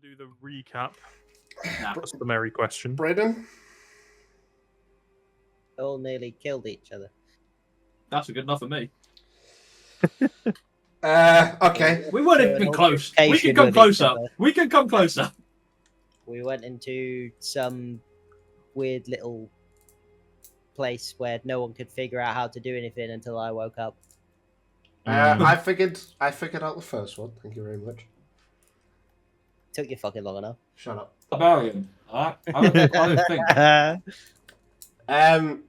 do the recap. Customary question. Braden? All nearly killed each other. That's good enough for me. Okay. We weren't So even an close. We altercation can come with each closer. other. We can come closer. We went into some weird little place where no one could figure out how to do anything until I woke up. I figured out the first one. Thank you very much. Took you fucking long enough. Shut up. Barbarian. I don't think.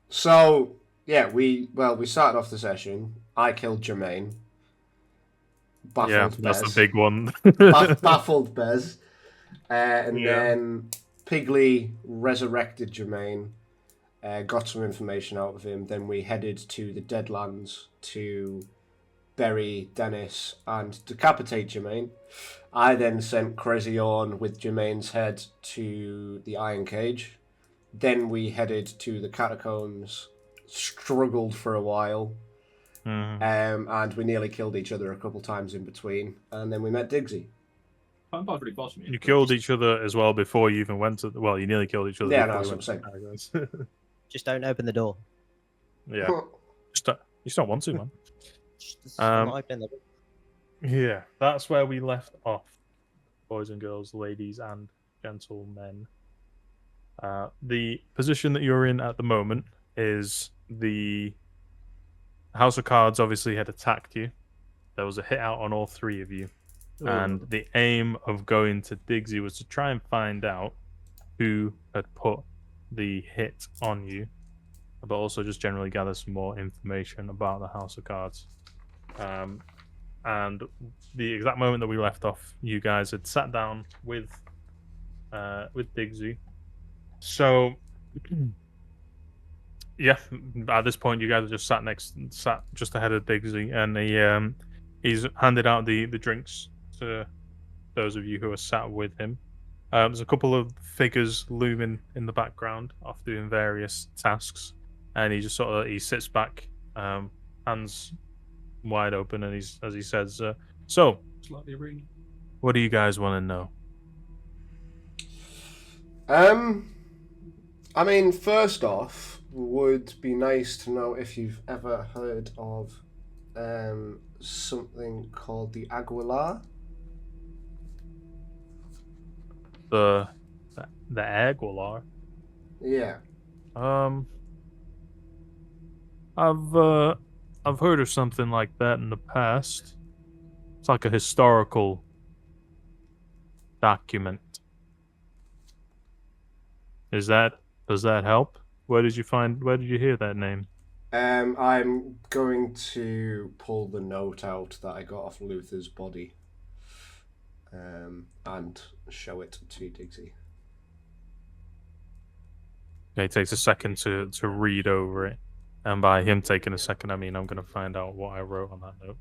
So yeah, we started off the session. I killed Jermaine. Baffled That's Bez. the big one. Baffled Bez. And then Pigly resurrected Jermaine. Got some information out of him. Then we headed to the Deadlands to bury Dennis and decapitate Jermaine. I then sent Crazy on with Jermaine's head to the Iron Cage. Then we headed to the Catacombs, struggled for a while, and we nearly killed each other a couple times in between. And then we met Diggsy. Pretty fast for me. You killed each other as well before you even went to. Well, you nearly killed each other. Yeah, before no, you that's went what I'm to Paradise. Just don't open the door. Yeah, you just don't want to, man. Just not open the door. Yeah, that's where we left off, boys and girls, ladies and gentlemen. The position that you're in at the moment is the House of Cards obviously had attacked you. There was a hit out on all three of you. And the aim of going to Diggsy was to try and find out who had put the hit on you, but also just generally gather some more information about the House of Cards. And the exact moment that we left off, you guys had sat down with Diggsy. So, yeah, at this point, you guys are just sat just ahead of Diggsy, and he's handed out the drinks to those of you who are sat with him. There's a couple of figures looming in the background, off doing various tasks, and he just he sits back, hands wide open, and as he says, "So, what do you guys want to know?" I mean, first off, would be nice to know if you've ever heard of something called the Aguilar. The Aguilar. Yeah. I've heard of something like that in the past. It's like a historical document. Does that help? Where did you hear that name? I'm going to pull the note out that I got off Luther's body, and show it to Diggsy. Okay, it takes a second to read over it. And by him taking a second, I mean I'm going to find out what I wrote on that note.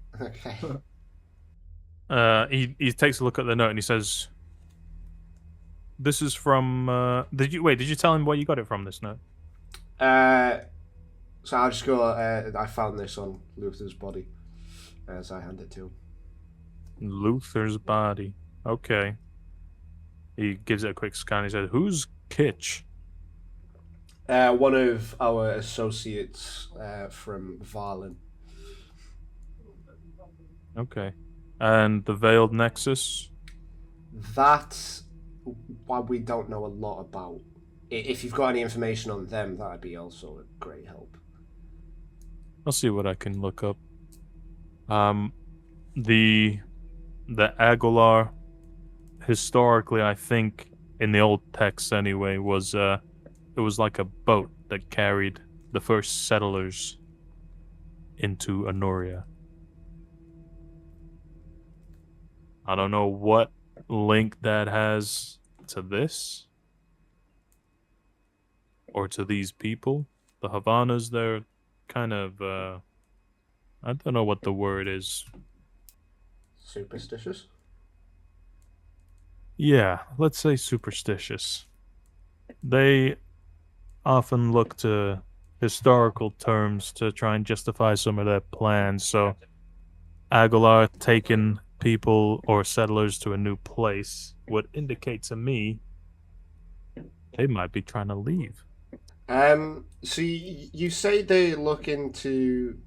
Okay. He takes a look at the note and he says, "This is from." Did you tell him where you got it from? This note. So I'll just go. I found this on Luther's body, as I hand it to him. Luther's body. Okay. He gives it a quick scan. He says, "Who's Kitch?" One of our associates from Varlin. Okay. And the Veiled Nexus? That's what we don't know a lot about. If you've got any information on them, that'd be also a great help. I'll see what I can look up. The Aguilar, historically, I think, in the old text anyway, was it was like a boat that carried the first settlers into Anoria. I don't know what link that has to this or to these people. The Havanas, they're kind of I don't know what the word is. Superstitious? Yeah, let's say superstitious. They often look to historical terms to try and justify some of their plans. So Aguilar taking people or settlers to a new place would indicate to me they might be trying to leave. So you say they're looking to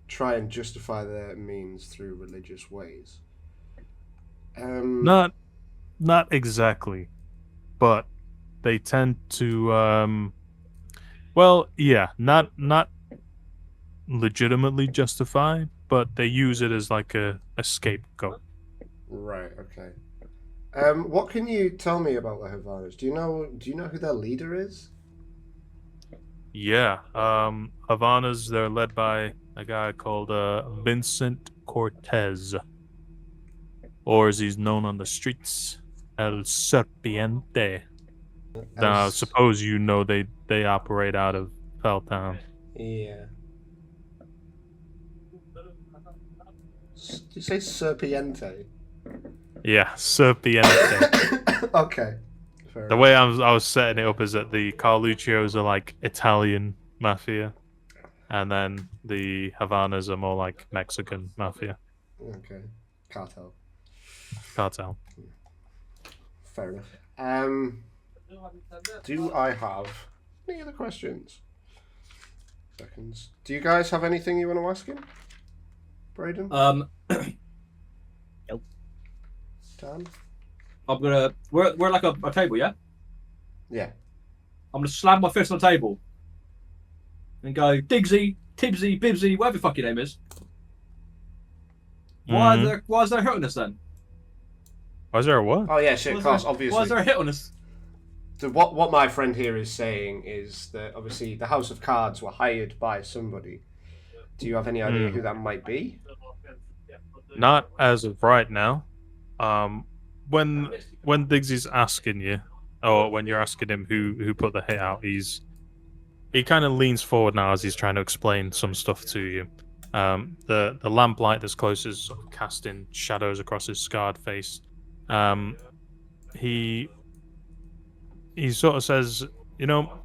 try and justify their means through religious ways. Not exactly, but they tend to well, yeah, not legitimately justify, but they use it as like a scapegoat. Right. Okay. What can you tell me about the Havanas? Do you know who their leader is? Yeah, Havanas, they're led by a guy called Vincent Cortez, or as he's known on the streets, El Serpiente. Now, I suppose you know they operate out of Felltown. Yeah. Did you say Serpiente? Yeah, Serpiente. Okay. Fair The enough. way I was setting it up is that the Carluccios are like Italian mafia, and then the Havanas are more like Mexican mafia. Okay. Cartel. Cartel. Fair enough. Do I have any other questions? Seconds. Do you guys have anything you want to ask him? Braden? Nope. Dan? I'm gonna. We're like a table, yeah. Yeah. I'm gonna slam my fist on the table and go, Digsy, Tibsy, Bibsy, whatever the fuck your name is. Why is there a hit on us then? Why is there a what? Oh yeah, shit, of course, obviously. Why is there a hit on us? So what my friend here is saying is that obviously the House of Cards were hired by somebody. Do you have any idea who that might be? Not as of right now. When Diggsy's asking you, or when you're asking him who put the hit out, he kind of leans forward now as he's trying to explain some stuff to you. The lamplight that's close is sort of casting shadows across his scarred face. He sort of says, you know,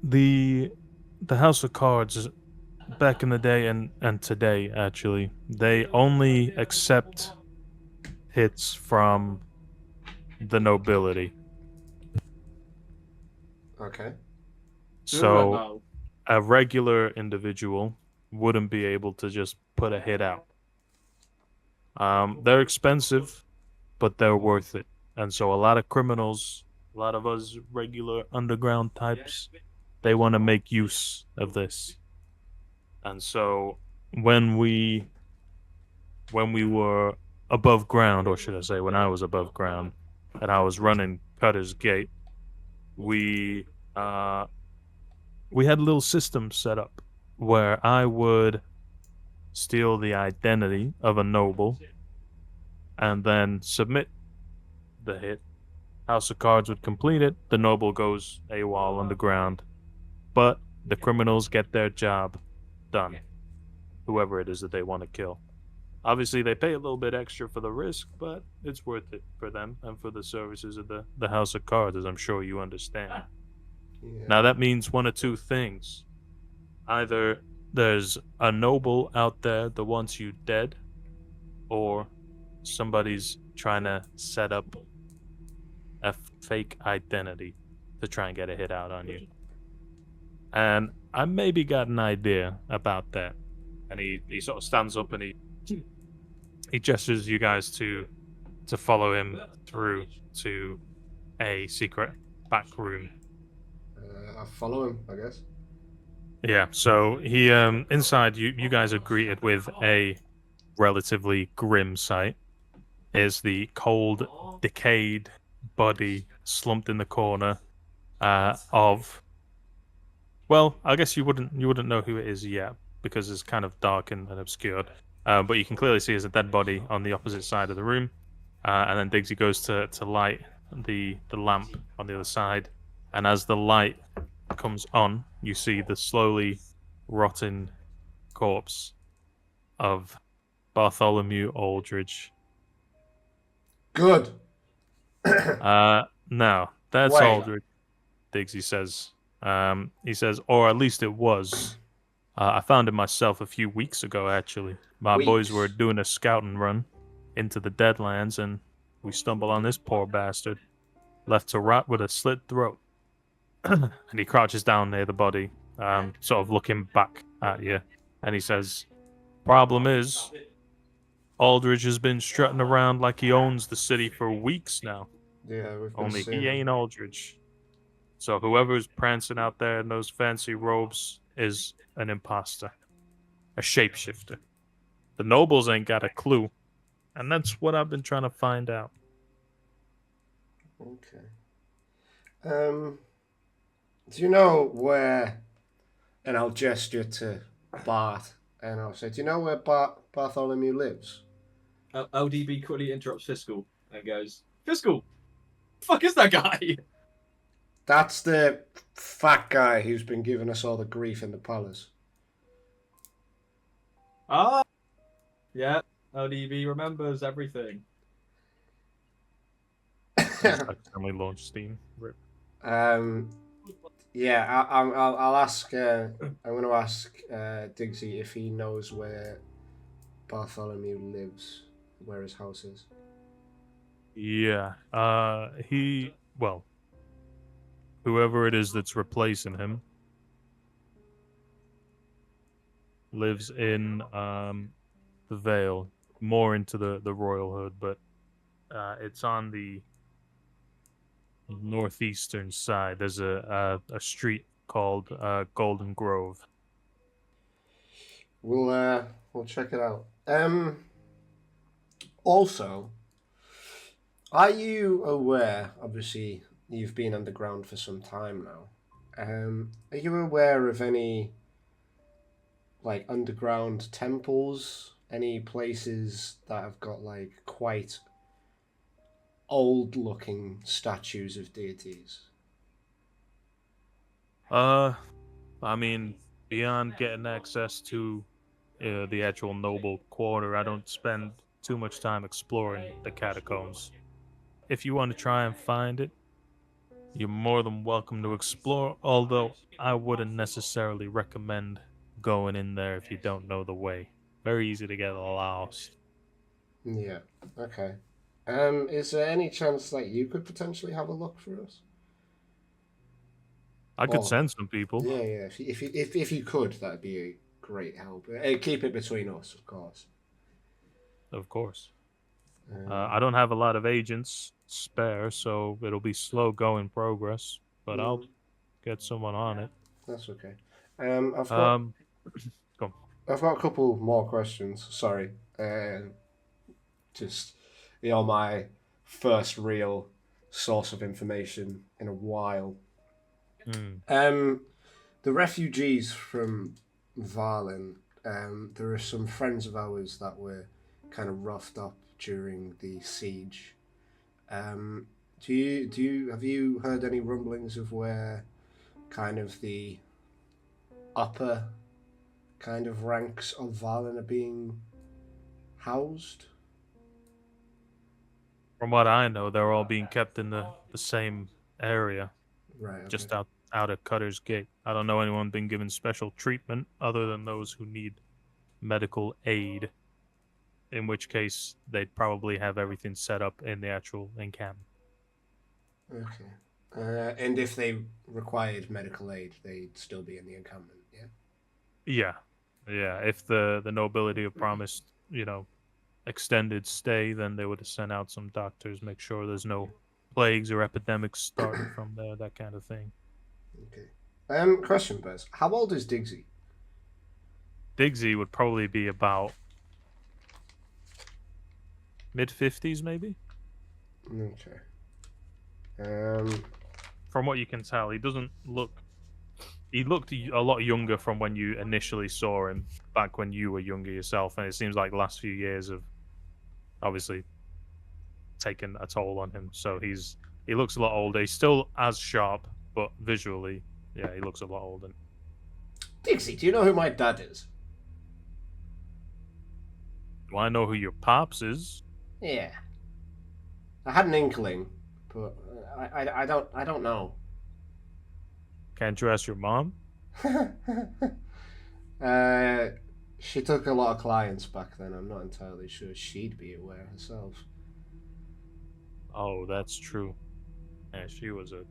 the House of Cards back in the day and today actually, they only accept hits from the nobility. Okay. So a regular individual wouldn't be able to just put a hit out. They're expensive, but they're worth it. And so a lot of criminals, a lot of us regular underground types, they want to make use of this. And so when we were above ground, or should I say when I was above ground and I was running Cutter's Gate, we had a little system set up where I would steal the identity of a noble and then submit the hit. House of Cards would complete it. The noble goes AWOL underground. But the criminals get their job done. Whoever it is that they want to kill. Obviously, they pay a little bit extra for the risk, but it's worth it for them and for the services of the House of Cards, as I'm sure you understand. Yeah. Now, that means one of two things. Either there's a noble out there that wants you dead, or somebody's trying to set up a fake identity to try and get a hit out on you. And I maybe got an idea about that. And he sort of stands up and he gestures you guys to follow him through to a secret back room. I'll follow him, I guess. Yeah, so he inside you guys are greeted with a relatively grim sight. Is the cold, decayed body slumped in the corner of, well, I guess you wouldn't know who it is yet because it's kind of dark and obscured. But you can clearly see there's a dead body on the opposite side of the room. And then Diggsy goes to light the lamp on the other side. And as the light comes on, you see the slowly rotting corpse of Bartholomew Aldridge. Good. No, that's Wait. Aldridge, Diggsy says. He says, or at least it was I found it myself a few weeks ago, actually. My boys were Weeks? doing a scouting run into the Deadlands, and we stumbled on this poor bastard, left to rot with a slit throat. And he crouches down near the body, sort of looking back at you, and he says, "Problem is, Aldridge has been strutting around like he owns the city for weeks now. Yeah, we've been Only seeing. he ain't Aldridge. So whoever's prancing out there in those fancy robes is an imposter, a shapeshifter. The nobles ain't got a clue, and that's what I've been trying to find out." Okay. Do you know where? And I'll gesture to Bart, and I'll say, "Do you know where Bartholomew lives?" LDB quickly interrupts Phiskal and goes, "Phiskal, the fuck is that guy?" That's the fat guy who's been giving us all the grief in the palace. Ah, yeah. LDB remembers everything. Just accidentally launched Steam. Rip. Yeah, I'll ask. I'm going to ask Diggsy if he knows where Bartholomew lives, where his house is. Yeah. Well, whoever it is that's replacing him lives in the Vale, more into the Royal Hood, but it's on the northeastern side. There's a street called Golden Grove. We'll check it out. Also, are you aware? Obviously, you've been underground for some time now. Are you aware of any like underground temples? Any places that have got like quite old-looking statues of deities? I mean, beyond getting access to the actual noble quarter, I don't spend too much time exploring the catacombs. If you want to try and find it, you're more than welcome to explore, although I wouldn't necessarily recommend going in there if you don't know the way. Very easy to get lost. Yeah. Okay. Is there any chance that you could potentially have a look for us? I could Oh, send some people. Yeah. If you could, that'd be a great help. Keep it between us, of course. Of course. Um, I don't have a lot of agents spare, so it'll be slow going progress, but I'll get someone on it. That's okay. I've got Go. I've got a couple more questions. Sorry. Just my first real source of information in a while. The refugees from Varlin. There are some friends of ours that were kind of roughed up during the siege. Have you heard any rumblings of where kind of the upper kind of ranks of Varlin are being housed? From what I know, they're all being kept in the same area, Right. Okay. just out of Cutter's Gate. I don't know anyone being given special treatment other than those who need medical aid, in which case they'd probably have everything set up in the actual encampment. Okay. And if they required medical aid, they'd still be in the encampment, yeah? Yeah. If the nobility have promised, extended stay, then they would have sent out some doctors, make sure there's no plagues or epidemics starting from there, that kind of thing. Okay. Question, Bez. How old is Diggsy? Diggsy would probably be about mid-50s, maybe? Okay. From what you can tell, he doesn't look... He looked a lot younger from when you initially saw him, back when you were younger yourself, and it seems like the last few years have obviously taken a toll on him. So he looks a lot older. He's still as sharp, but visually, yeah, he looks a lot older. Diggsy, do you know who my dad is? Do I know who your pops is? Yeah. I had an inkling, but I don't know. Can't you ask your mom? She took a lot of clients back then. I'm not entirely sure she'd be aware herself. Oh, that's true. Yeah, she was a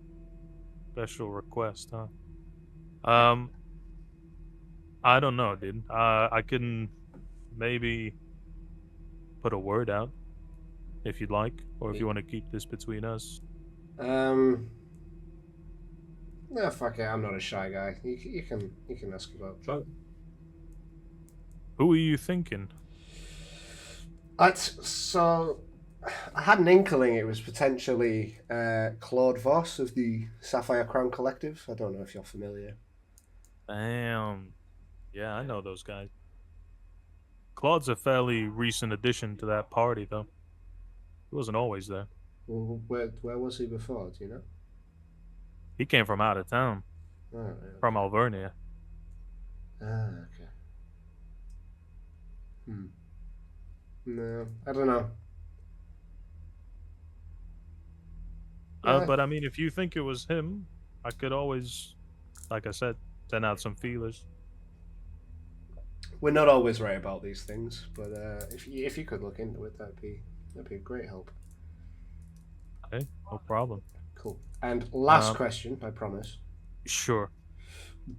special request, huh? I don't know, dude. I can maybe put a word out if you'd like, or if you want to keep this between us. No, fuck it. I'm not a shy guy. You can ask about. So, Who are you thinking? So I had an inkling it was potentially Claude Voss of the Sapphire Crown Collective. I don't know if you're familiar. Damn. Yeah, I know those guys. Claude's a fairly recent addition to that party, though. He wasn't always there. Well, where was he before? Do you know? He came from out of town, Oh, yeah. from Alvernia. Ah, okay. No, I don't know. Yeah. But I mean, if you think it was him, I could always, like I said, send out some feelers. We're not always right about these things, but if you could look into it, that'd be a great help. Okay, no problem. Cool. And last question, I promise. Sure.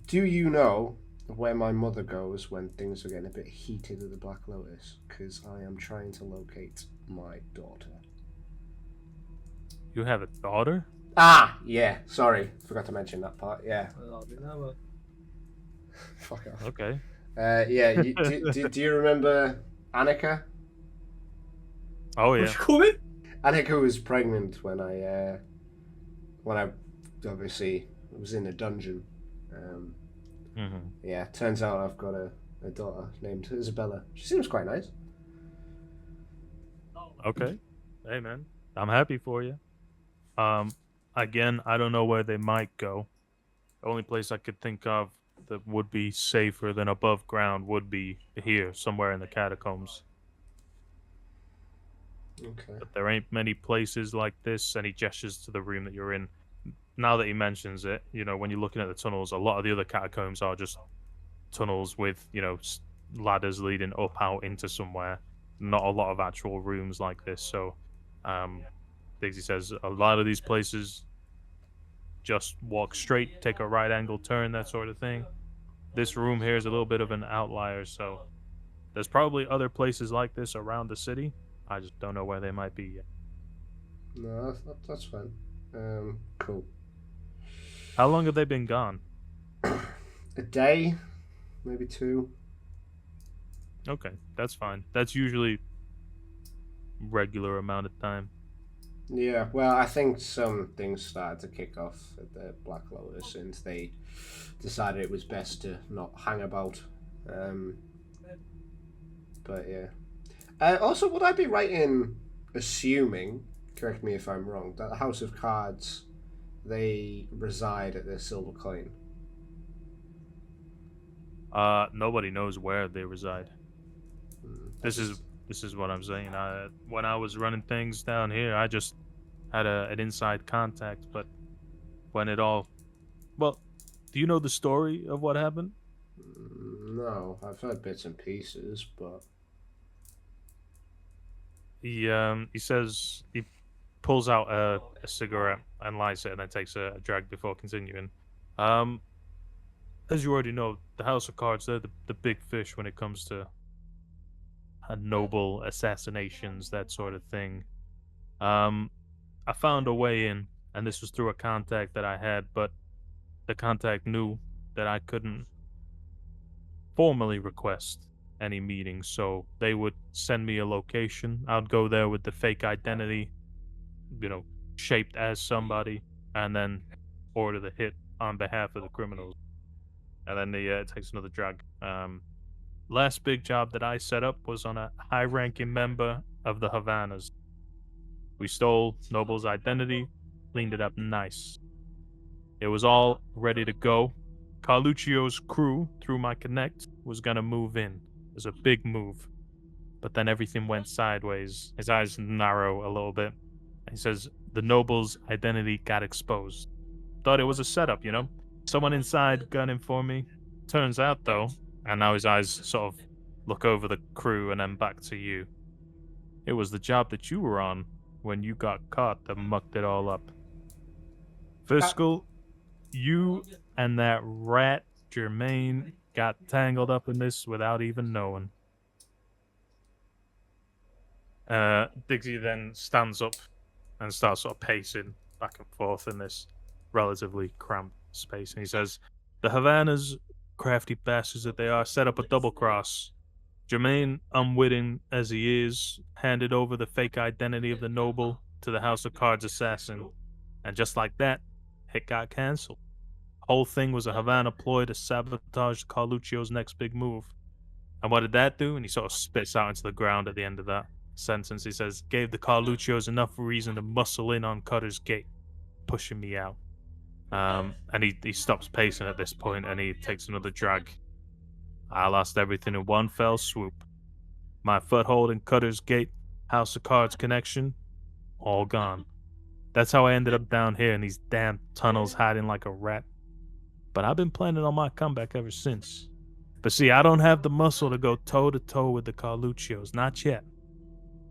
Do you know where my mother goes when things are getting a bit heated at the Black Lotus? Because I am trying to locate my daughter. You have a daughter? Ah, yeah. Sorry, forgot to mention that part. Yeah. Fuck off. Okay. Yeah. Do you remember Annika? Oh yeah. What's you call it? Annika was pregnant when I obviously was in a dungeon. Yeah, turns out I've got a daughter named Isabella. She seems quite nice. Okay. Hey man, I'm happy for you. Again, I don't know where they might go. The only place I could think of that would be safer than above ground would be here, somewhere in the catacombs. Okay. But there ain't many places like this. And he gestures to the room that you're in. Now that he mentions it, you know, when you're looking at the tunnels, a lot of the other catacombs are just tunnels with, you know, ladders leading up out into somewhere. Not a lot of actual rooms like this. So, Dixie says a lot of these places just walk straight, take a right angle turn, that sort of thing. This room here is a little bit of an outlier, so there's probably other places like this around the city. I just don't know where they might be yet. No, that's fine. Cool. How long have they been gone? A day, maybe 2. Okay, that's fine. That's usually regular amount of time. Yeah, well, I think some things started to kick off at the Black Lotus, and they decided it was best to not hang about. But yeah. Also, would I be right in assuming, correct me if I'm wrong, that the House of Cards, they reside at the Silver Coin? Nobody knows where they reside. This is what I'm saying. When I was running things down here, I just had an inside contact. But when it all, well, do you know the story of what happened? No, I've heard bits and pieces, but He says he pulls out a cigarette and lights it, and then takes a drag before continuing. As you already know, the House of Cards, they're the big fish when it comes to noble assassinations, that sort of thing. I found a way in, and this was through a contact that I had, but the contact knew that I couldn't formally request any meetings, so they would send me a location. I'd go there with the fake identity, you know, shaped as somebody, and then order the hit on behalf of the criminals. And then it takes another drag. Last big job that I set up was on a high-ranking member of the Havanas. We stole Noble's identity, cleaned it up nice. It was all ready to go. Carluccio's crew, through my connect, was gonna move in. It was a big move. But then everything went sideways. His eyes narrow a little bit. He says, the Noble's identity got exposed. Thought it was a setup, you know? Someone inside gunning for me. Turns out, though, And now his eyes sort of look over the crew and then back to you. It was the job that you were on when you got caught that mucked it all up. Phiskal, you and that rat Jermaine got tangled up in this without even knowing. Diggsy then stands up and starts sort of pacing back and forth in this relatively cramped space. And he says, the Havanas, crafty bastards that they are, set up a double cross. Jermaine, unwitting as he is, handed over the fake identity of the noble to the House of Cards assassin. And just like that, it got cancelled. Whole thing was a Havana ploy to sabotage Carluccio's next big move. And what did that do? And he sort of spits out into the ground at the end of that sentence. He says, gave the Carluccios enough reason to muscle in on Cutter's Gate, pushing me out. And he stops pacing at this point and he takes another drag. I lost everything in one fell swoop. My foothold in Cutter's Gate, House of Cards connection, all gone. That's how I ended up down here in these damn tunnels hiding like a rat. But I've been planning on my comeback ever since. But see, I don't have the muscle to go toe-to-toe with the Carluccios, not yet.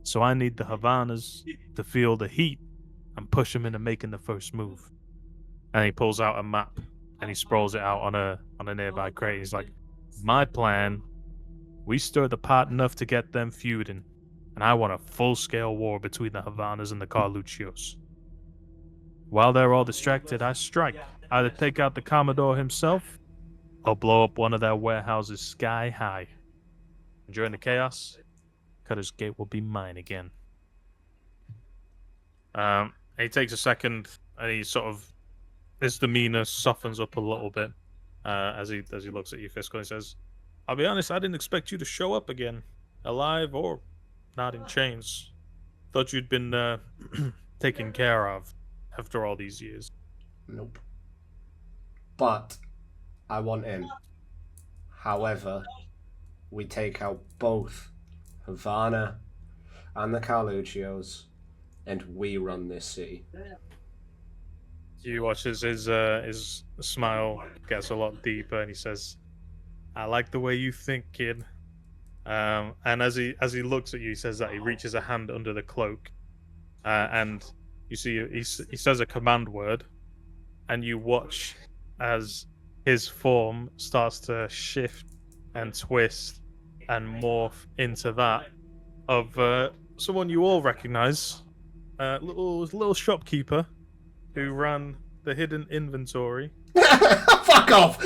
So I need the Havanas to feel the heat and push them into making the first move. And he pulls out a map and he sprawls it out on a nearby crate. He's like, my plan, we stir the pot enough to get them feuding, and I want a full-scale war between the Havanas and the Carluccios. While they're all distracted, I strike. Either take out the Commodore himself, or blow up one of their warehouses sky high. And during the chaos, Cutter's Gate will be mine again. He takes a second, and he sort of, his demeanor softens up a little bit as he looks at you, Phiskal, and says, I'll be honest, I didn't expect you to show up again, alive or not in chains. Thought you'd been taken care of after all these years. Nope. But I want in. However, we take out both Havana and the Carluccios, and we run this city. You watch as his smile gets a lot deeper, and he says, I like the way you think, kid. And as he looks at you, he says that he reaches a hand under the cloak, and you see he says a command word, and you watch as his form starts to shift and twist and morph into that of someone you all recognize, little shopkeeper who ran the hidden inventory. Fuck off!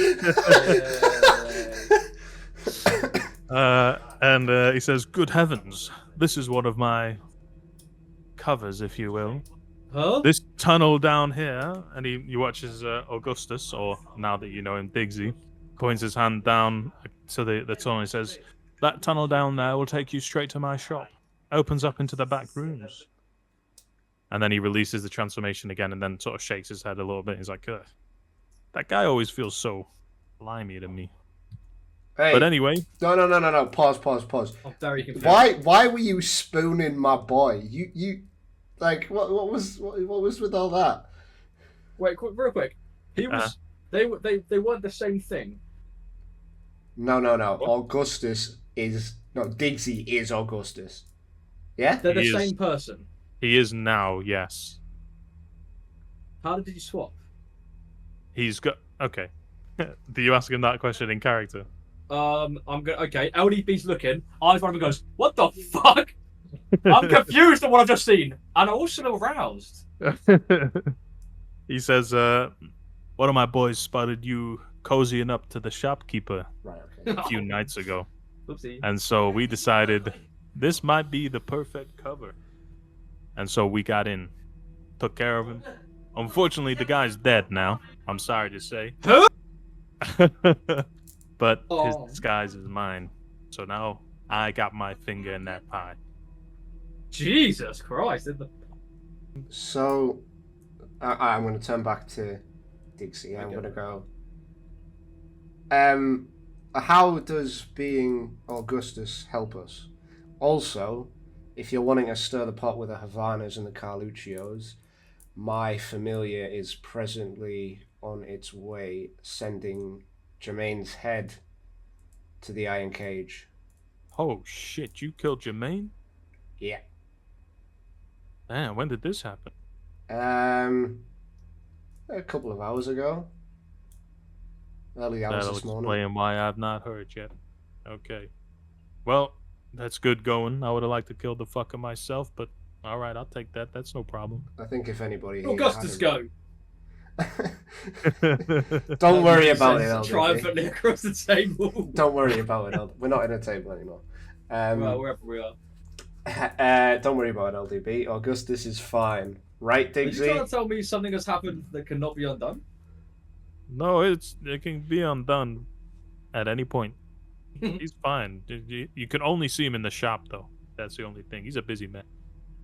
And he says, good heavens, this is one of my covers, if you will. Huh? This tunnel down here, and he watches Augustus, or now that you know him, Diggsy, points his hand down to the tunnel and says, that tunnel down there will take you straight to my shop. Opens up into the back rooms. And then he releases the transformation again and then sort of shakes his head a little bit. He's like, that guy always feels so limey to me. Hey, but anyway. No. Pause. I'm very confused. Why were you spooning my boy? You like what was with all that? Wait, real quick. He was they weren't the same thing. No. Augustus is Diggsy is Augustus. Yeah? They're the same person. He is now, yes. How did you swap? He's got okay. Do you ask him that question in character? I'm gonna okay. LDB's looking. Eyes one of them goes, what the fuck? I'm confused at what I've just seen, and I'm also aroused. He says, one of my boys spotted you cozying up to the shopkeeper a few nights ago. Oopsie. And so we decided this might be the perfect cover. And so we got in, took care of him. Unfortunately, the guy's dead now. I'm sorry to say. Huh? But his disguise is mine. So now I got my finger in that pie. Jesus Christ. So, I'm going to turn back to Diggsy. I'm going to go. How does being Augustus help us? Also, if you're wanting to stir the pot with the Havanas and the Carluccios, my familiar is presently on its way, sending Jermaine's head to the iron cage. Oh shit! You killed Jermaine? Yeah. Man, when did this happen? A couple of hours ago. Early hours That'll this morning. explain why I've not heard yet. Okay. Well, that's good going. I would have liked to kill the fucker myself, but all right, I'll take that. That's no problem. I think if anybody here Augustus, go. Don't worry about it, Says LDB. triumphantly across the table. Don't worry about it, LDB. We're not in a table anymore. Well, wherever we are. Don't worry about it, LDB. Augustus is fine. Right, Are you trying Diggsy? to tell me something has happened that cannot be undone? No, it can be undone at any point. He's fine. You can only see him in the shop, though. That's the only thing. He's a busy man.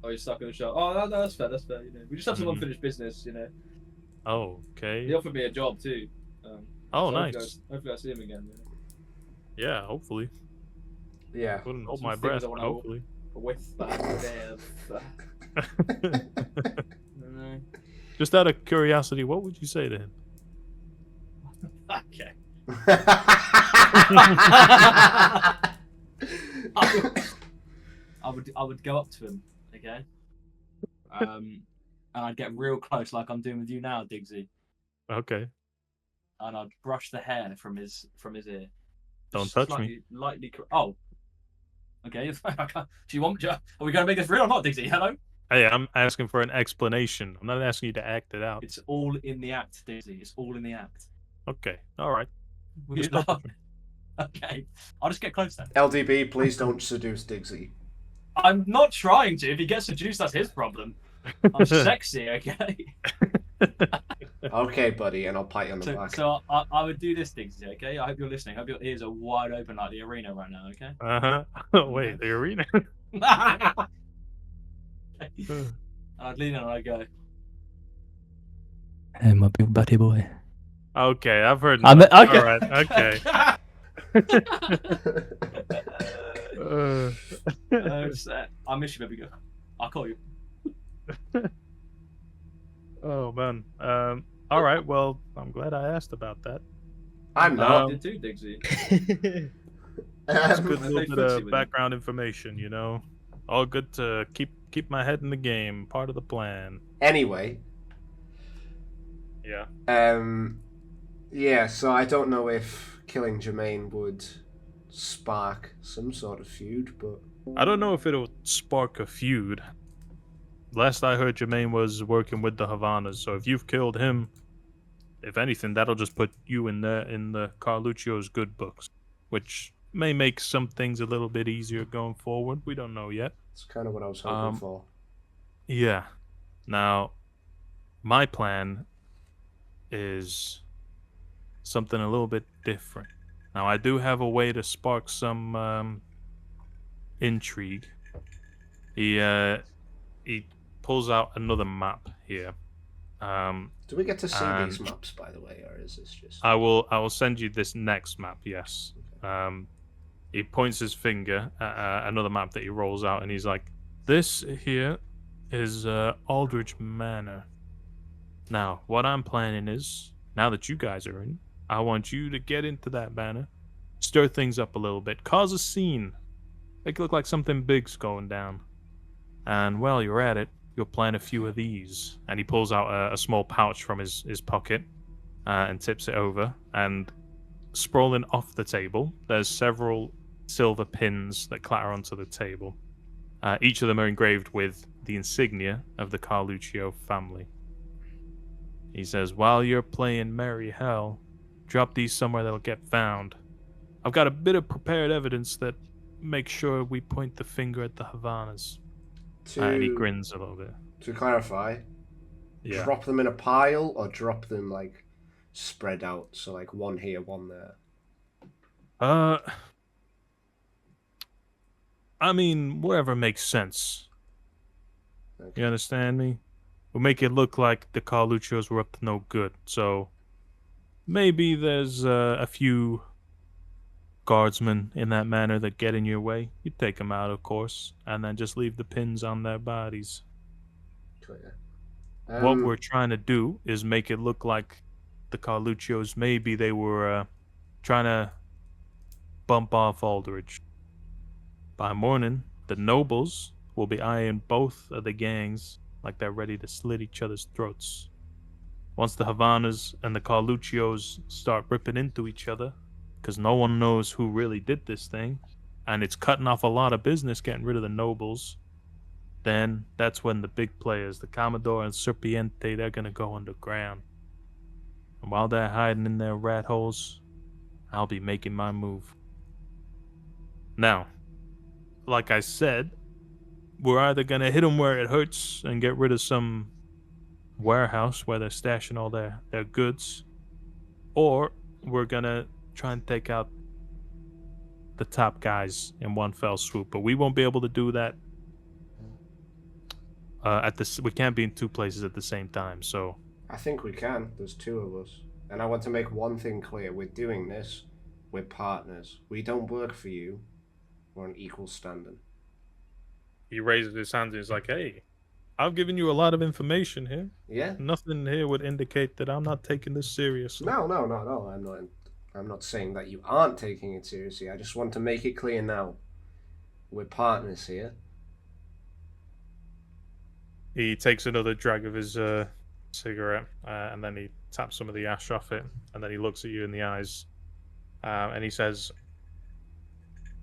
Oh, you're stuck in the shop. Oh, no, that's fair. That's fair. You know, we just have some Mhm. unfinished business. You know, Oh, okay. he offered me a job too. Oh, so nice. Hopefully, I see him again. You know? Yeah, hopefully. Yeah. Wouldn't hold Some my things breath, I but wanna- hopefully. With that, no. Just out of curiosity, what would you say to him? Okay. I would go up to him, okay, and I'd get real close, like I'm doing with you now, Diggsy, Okay. and I'd brush the hair from his ear. Don't Just touch me. Lightly. Oh. Okay. Do you want? Are we going to make this real or not, Diggsy? Hello. Hey, I'm asking for an explanation. I'm not asking you to act it out. It's all in the act, Diggsy. It's all in the act. Okay. All right. You Just know? don't touch me. Okay. I'll just get close then. LDB, please don't seduce Diggsy. I'm not trying to. If he gets seduced, that's his problem. I'm sexy, okay? Okay, buddy, and I'll pat you on the back. So I would do this, Diggsy, okay? I hope you're listening. I hope your ears are wide open like the arena right now, okay? Uh-huh. Oh, wait, the arena? And I'd lean in and I'd go, Hey, my big buddy boy. Okay, I've heard I'm enough. okay. All right, okay. I miss you, baby girl. I'll call you. Oh, man. All right, well, I'm glad I asked about that. I'm not. I did too, Diggsy. It's good I little play bit footsie of with background information, you know? All good to keep my head in the game, part of the plan. Anyway, Yeah. yeah, so I don't know if killing Jermaine would spark some sort of feud, but I don't know if it'll spark a feud. Last I heard, Jermaine was working with the Havanas, so if you've killed him, if anything, that'll just put you in the Carluccio's good books, which may make some things a little bit easier going forward. We don't know yet. it's kind of what I was hoping for. Yeah. Now, my plan is something a little bit different. Now, I do have a way to spark some intrigue. He pulls out another map here. Do we get to see and- these maps, by the way, or is this just... I will send you this next map. Yes. He points his finger at another map that he rolls out, and he's like, "This here is Aldrich Manor. Now, what I'm planning is, now that you guys are in, I want you to get into that banner, stir things up a little bit, cause a scene, make it look like something big's going down. And while you're at it, you'll plan a few of these." And he pulls out a small pouch from his pocket and tips it over. And sprawling off the table, there's several silver pins that clatter onto the table. Each of them are engraved with the insignia of the Carluccio family. He says, "While you're playing merry hell, drop these somewhere that'll get found. I've got a bit of prepared evidence that makes sure we point the finger at the Havanas." And he grins a little bit. To clarify, Yeah. drop them in a pile or drop them, like, spread out, so, like, one here, one there? I mean, whatever makes sense. Okay. You understand me? We'll make it look like the Carluccios were up to no good. So maybe there's a few guardsmen in that manor that get in your way. You take them out, of course, and then just leave the pins on their bodies. Clear. What we're trying to do is make it look like the Carluccios, maybe they were trying to bump off Aldridge. By morning, the nobles will be eyeing both of the gangs like they're ready to slit each other's throats. Once the Havanas and the Carluccios start ripping into each other, because no one knows who really did this thing, and it's cutting off a lot of business getting rid of the nobles, then that's when the big players, the Commodore and Serpiente, they're going to go underground. And while they're hiding in their rat holes, I'll be making my move. Now, like I said, we're either going to hit them where it hurts and get rid of some warehouse where they're stashing all their goods, or we're going to try and take out the top guys in one fell swoop. But we won't be able to do that. We can't be in two places at the same time, so... I think we can. There's two of us. And I want to make one thing clear. We're doing this. We're partners. We don't work for you. We're on equal standing. He raises his hand and he's like, hey, I've given you a lot of information here. Yeah? Nothing here would indicate that I'm not taking this seriously. No. I'm not saying that you aren't taking it seriously. I just want to make it clear now. We're partners here. He takes another drag of his cigarette, and then he taps some of the ash off it, and then he looks at you in the eyes, and he says,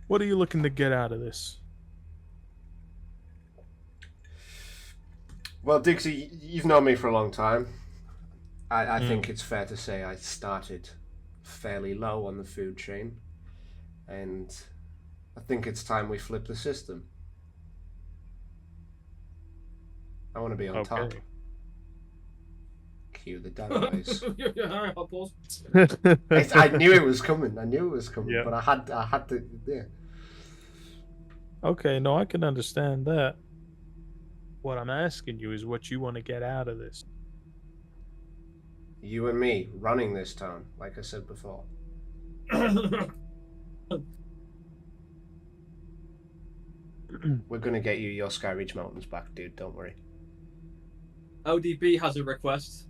what are you looking to get out of this? Well, Dixie, you've known me for a long time. I think it's fair to say I started fairly low on the food chain, and I think it's time we flip the system. I want to be on top. Cue the dad eyes. I knew it was coming. Yeah. But I had to. Yeah. Okay, no, I can understand that. What I'm asking you is what you want to get out of this. You and me running this town, like I said before. We're gonna get you your Sky Ridge Mountains back, dude. Don't worry. LDB has a request.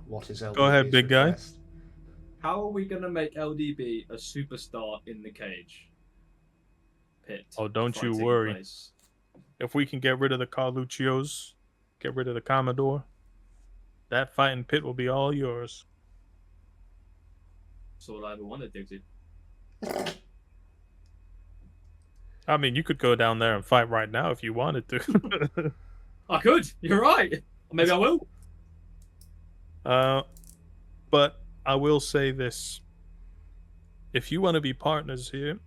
What is LDB's Go ahead, big guy. request? How are we going to make LDB a superstar in the cage pit? Oh, don't you fighting worry. place? If we can get rid of the Carluccios, get rid of the Commodore, that fighting pit will be all yours. That's all I ever wanted, Dixie. I mean, you could go down there and fight right now if you wanted to. I could. You're right. Maybe I will. But I will say this. If you want to be partners here,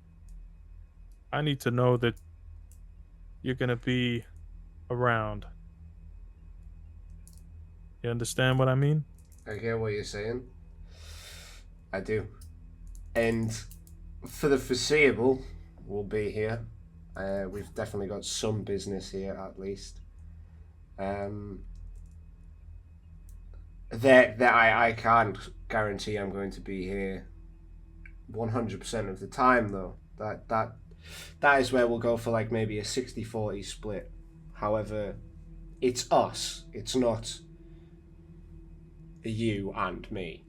I need to know that you're going to be around. You understand what I mean? I get what you're saying. I do. And for the foreseeable, we'll be here. We've definitely got some business here, at least. I can't guarantee I'm going to be here 100% of the time, though. That is where we'll go for like maybe a 60-40 split. However, it's us. It's not you and me.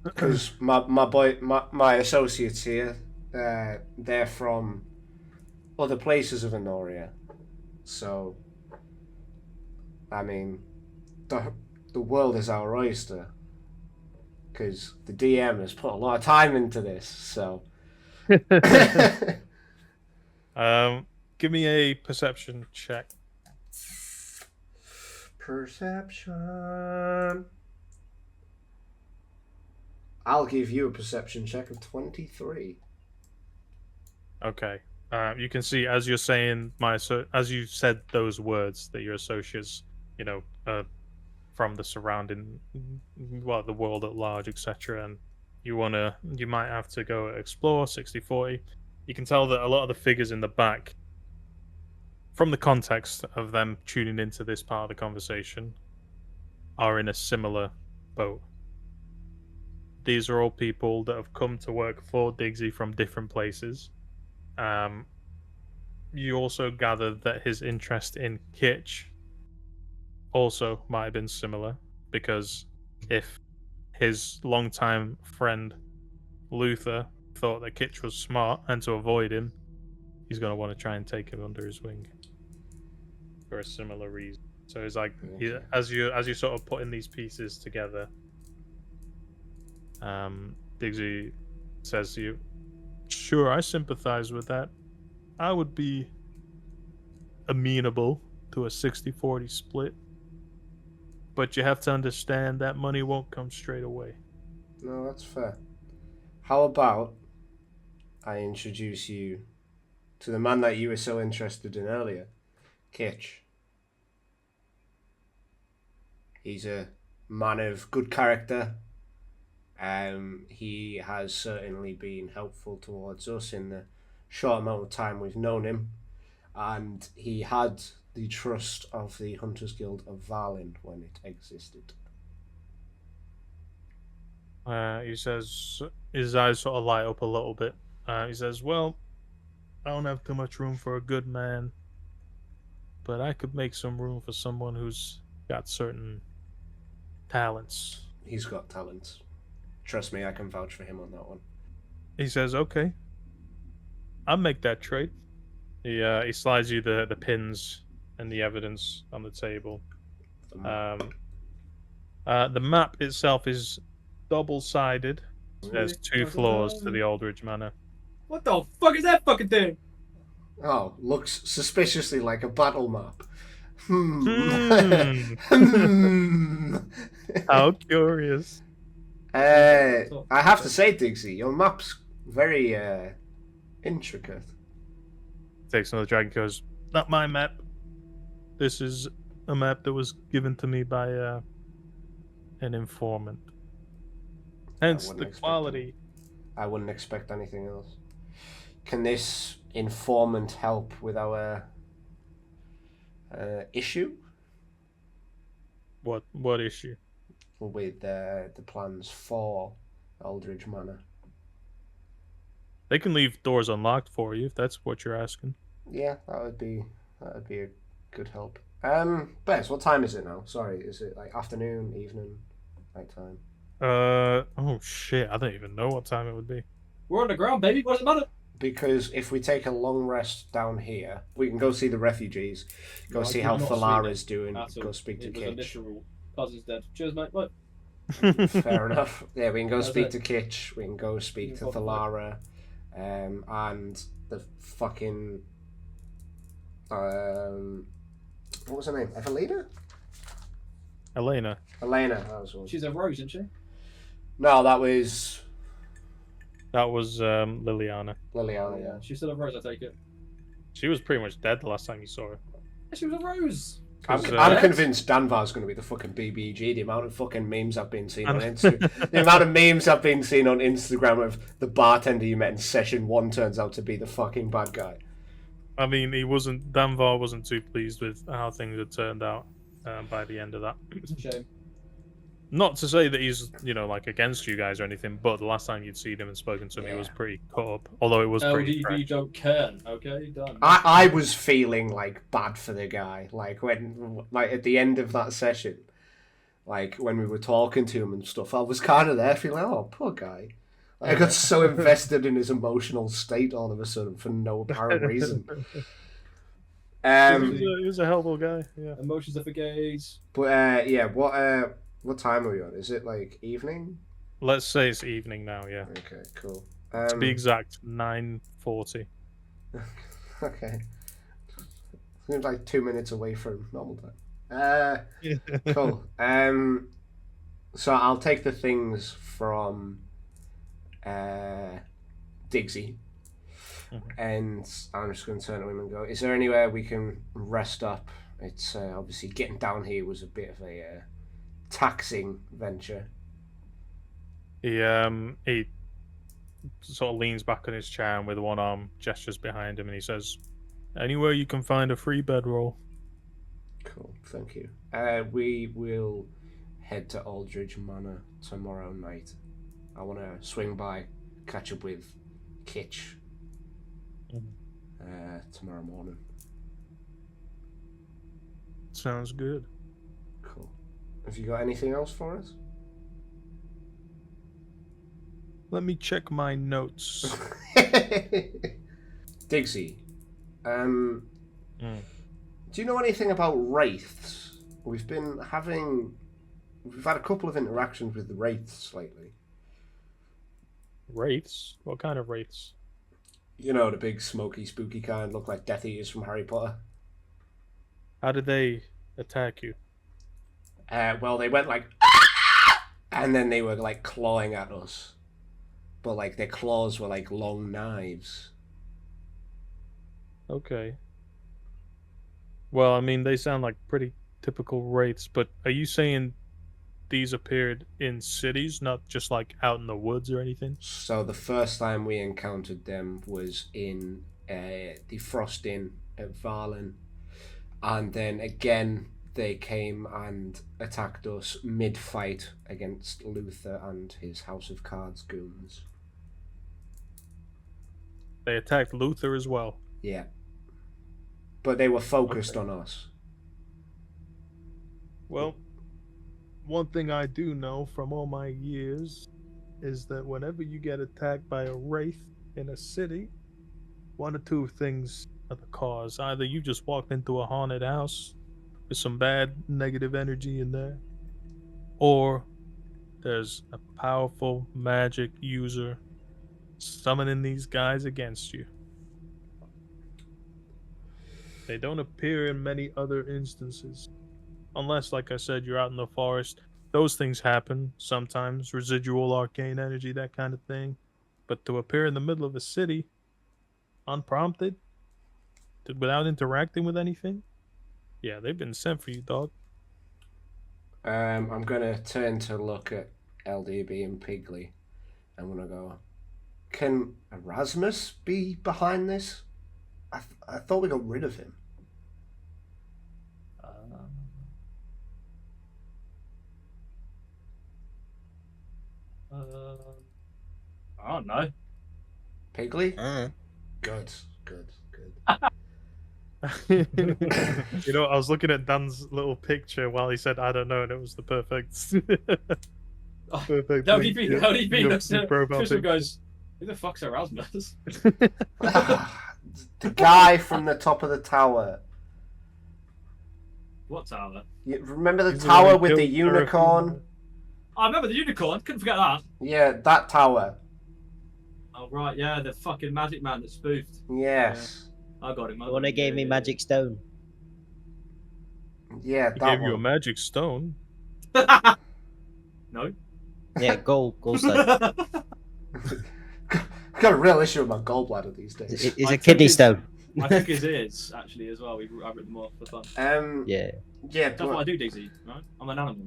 Because my associates here, they're from other places of Anoria. So, I mean, the world is our oyster. Because the DM has put a lot of time into this, so... Give me a perception check. Perception... I'll give you a perception check of 23. Okay. You can see as you're saying as you said those words that your associates, from the surrounding, the world at large, etc. And you might have to go explore 60-40. You can tell that a lot of the figures in the back, from the context of them tuning into this part of the conversation, are in a similar boat. These are all people that have come to work for Diggsy from different places. You also gathered that his interest in Kitch also might have been similar, because if his longtime friend Luther thought that Kitch was smart, and to avoid him, he's going to want to try and take him under his wing for a similar reason. So it's like as you sort of putting these pieces together, Diggsy says to you, "Sure, I sympathize with that. I would be amenable to a 60-40 split, but you have to understand that money won't come straight away." No, that's fair. How about I introduce you to the man that you were so interested in earlier, Kitch. He's a man of good character. He has certainly been helpful towards us in the short amount of time we've known him, and he had the trust of the Hunters Guild of Valin when it existed. He says, his eyes sort of light up a little bit. He says, "Well, I don't have too much room for a good man, but I could make some room for someone who's got certain talents." He's got talents. Trust me, I can vouch for him on that one. He says, "Okay, I'll make that trade." He slides you the pins and the evidence on the table. The map itself is double-sided. There's 2 floors to the Aldridge Manor. What the fuck is that fucking thing? Oh, looks suspiciously like a battle map. How curious. I have to say, Diggsy, your map's very intricate. Takes another drag and goes, "Not my map. This is a map that was given to me by an informant. Hence the quality." I wouldn't expect anything else. Can this informant help with our issue? What issue? With the plans for Aldridge Manor. They can leave doors unlocked for you if that's what you're asking. Yeah, that would be a good help. Bez, what time is it now? Sorry, is it like afternoon, evening, night time? Oh shit, I don't even know what time it would be. We're on the ground, baby. What's the matter? Because if we take a long rest down here, we can go see the refugees, go No, see I how did not Falara's sleep doing, at all. go speak to It was a Kitch. literal cousin's dead. Cheers, mate. What? Fair enough. Yeah, we can go That's speak it. to Kitch, we can go speak to Falara, and the fucking what was her name? Evelina? Elena. Elena, that was one. She's a rose, isn't she? No, that was Liliana. Liliana, yeah. She's still a rose, I take it. She was pretty much dead the last time you saw her. She was a rose. I'm convinced Danvar's going to be the fucking BBG. The amount of fucking memes I've been seeing on Instagram. The amount of memes I've been seeing on Instagram of the bartender you met in session 1 turns out to be the fucking bad guy. I mean, Danvar wasn't too pleased with how things had turned out by the end of that. It's a shame. Not to say that he's, like, against you guys or anything, but the last time you'd seen him and spoken to him, he was pretty caught up. Although it was pretty LDB fresh. don't care. Okay, done. I was feeling like bad for the guy. Like at the end of that session, like when we were talking to him and stuff, I was kind of there feeling, oh, poor guy. I got so invested in his emotional state all of a sudden for no apparent reason. He was a helpful guy, yeah. Emotions are for gays. But yeah, what time are we on? Is it like evening? Let's say it's evening now, yeah. Okay, cool. To be exact, 9:40. Okay. Seems like 2 minutes away from normal time. Cool. So I'll take the things from Diggsy, and I'm just going to turn to him and go, is there anywhere we can rest up? It's obviously getting down here was a bit of a taxing venture. He sort of leans back on his chair and with one arm gestures behind him and he says, "Anywhere you can find a free bedroll." Cool, thank you. We will head to Aldridge Manor tomorrow night. I want to swing by, catch up with Kitch tomorrow morning. Sounds good. Cool. Have you got anything else for us? Let me check my notes. Digsy, Mm. do you know anything about wraiths? We've had a couple of interactions with the wraiths lately. Wraiths? What kind of wraiths? You know, the big, smoky, spooky kind, look like Death Eaters from Harry Potter. How did they attack you? Well, they went like, and then they were like clawing at us, but like their claws were like long knives. Okay. Well, I mean, they sound like pretty typical wraiths, but are you saying these appeared in cities, not just like out in the woods or anything? So the first time we encountered them was in the Frost Inn at Varlin, and then again they came and attacked us mid-fight against Luther and his House of Cards goons. They attacked Luther as well. Yeah. But they were focused on us. Well, one thing I do know from all my years is that whenever you get attacked by a wraith in a city, one or two things are the cause. Either you just walked into a haunted house with some bad negative energy in there, or there's a powerful magic user summoning these guys against you. They don't appear in many other instances. Unless, like I said, you're out in the forest. Those things happen sometimes. Residual arcane energy, that kind of thing. But to appear in the middle of a city, unprompted, without interacting with anything, yeah, they've been sent for you, dog. I'm going to turn to look at LDB and Pigly. I'm going to go, can Erasmus be behind this? I thought we got rid of him. I don't know. Pigly? Uh. Good. You know, I was looking at Dan's little picture while he said, I don't know, and it was the perfect. Perfect. LDB looks at profile Crystal pic. goes, who the fuck's Erasmus? The guy from the top of the tower. What tower? You remember the He's the tower one who with the killed unicorn? I remember the unicorn, couldn't forget that. Yeah, that tower. Oh, right, yeah, the fucking magic man that spoofed. Yes. I got him. The one that gave me magic stone. Yeah, He that gave you a one. magic stone. No. Yeah, gold stone. I've got a real issue with my gallbladder these days. It's I a kidney took his- stone. I took his ears, actually, as well. I ripped them off for fun. Yeah, Yeah, That's what I but do, Dizzy, right? I'm an animal.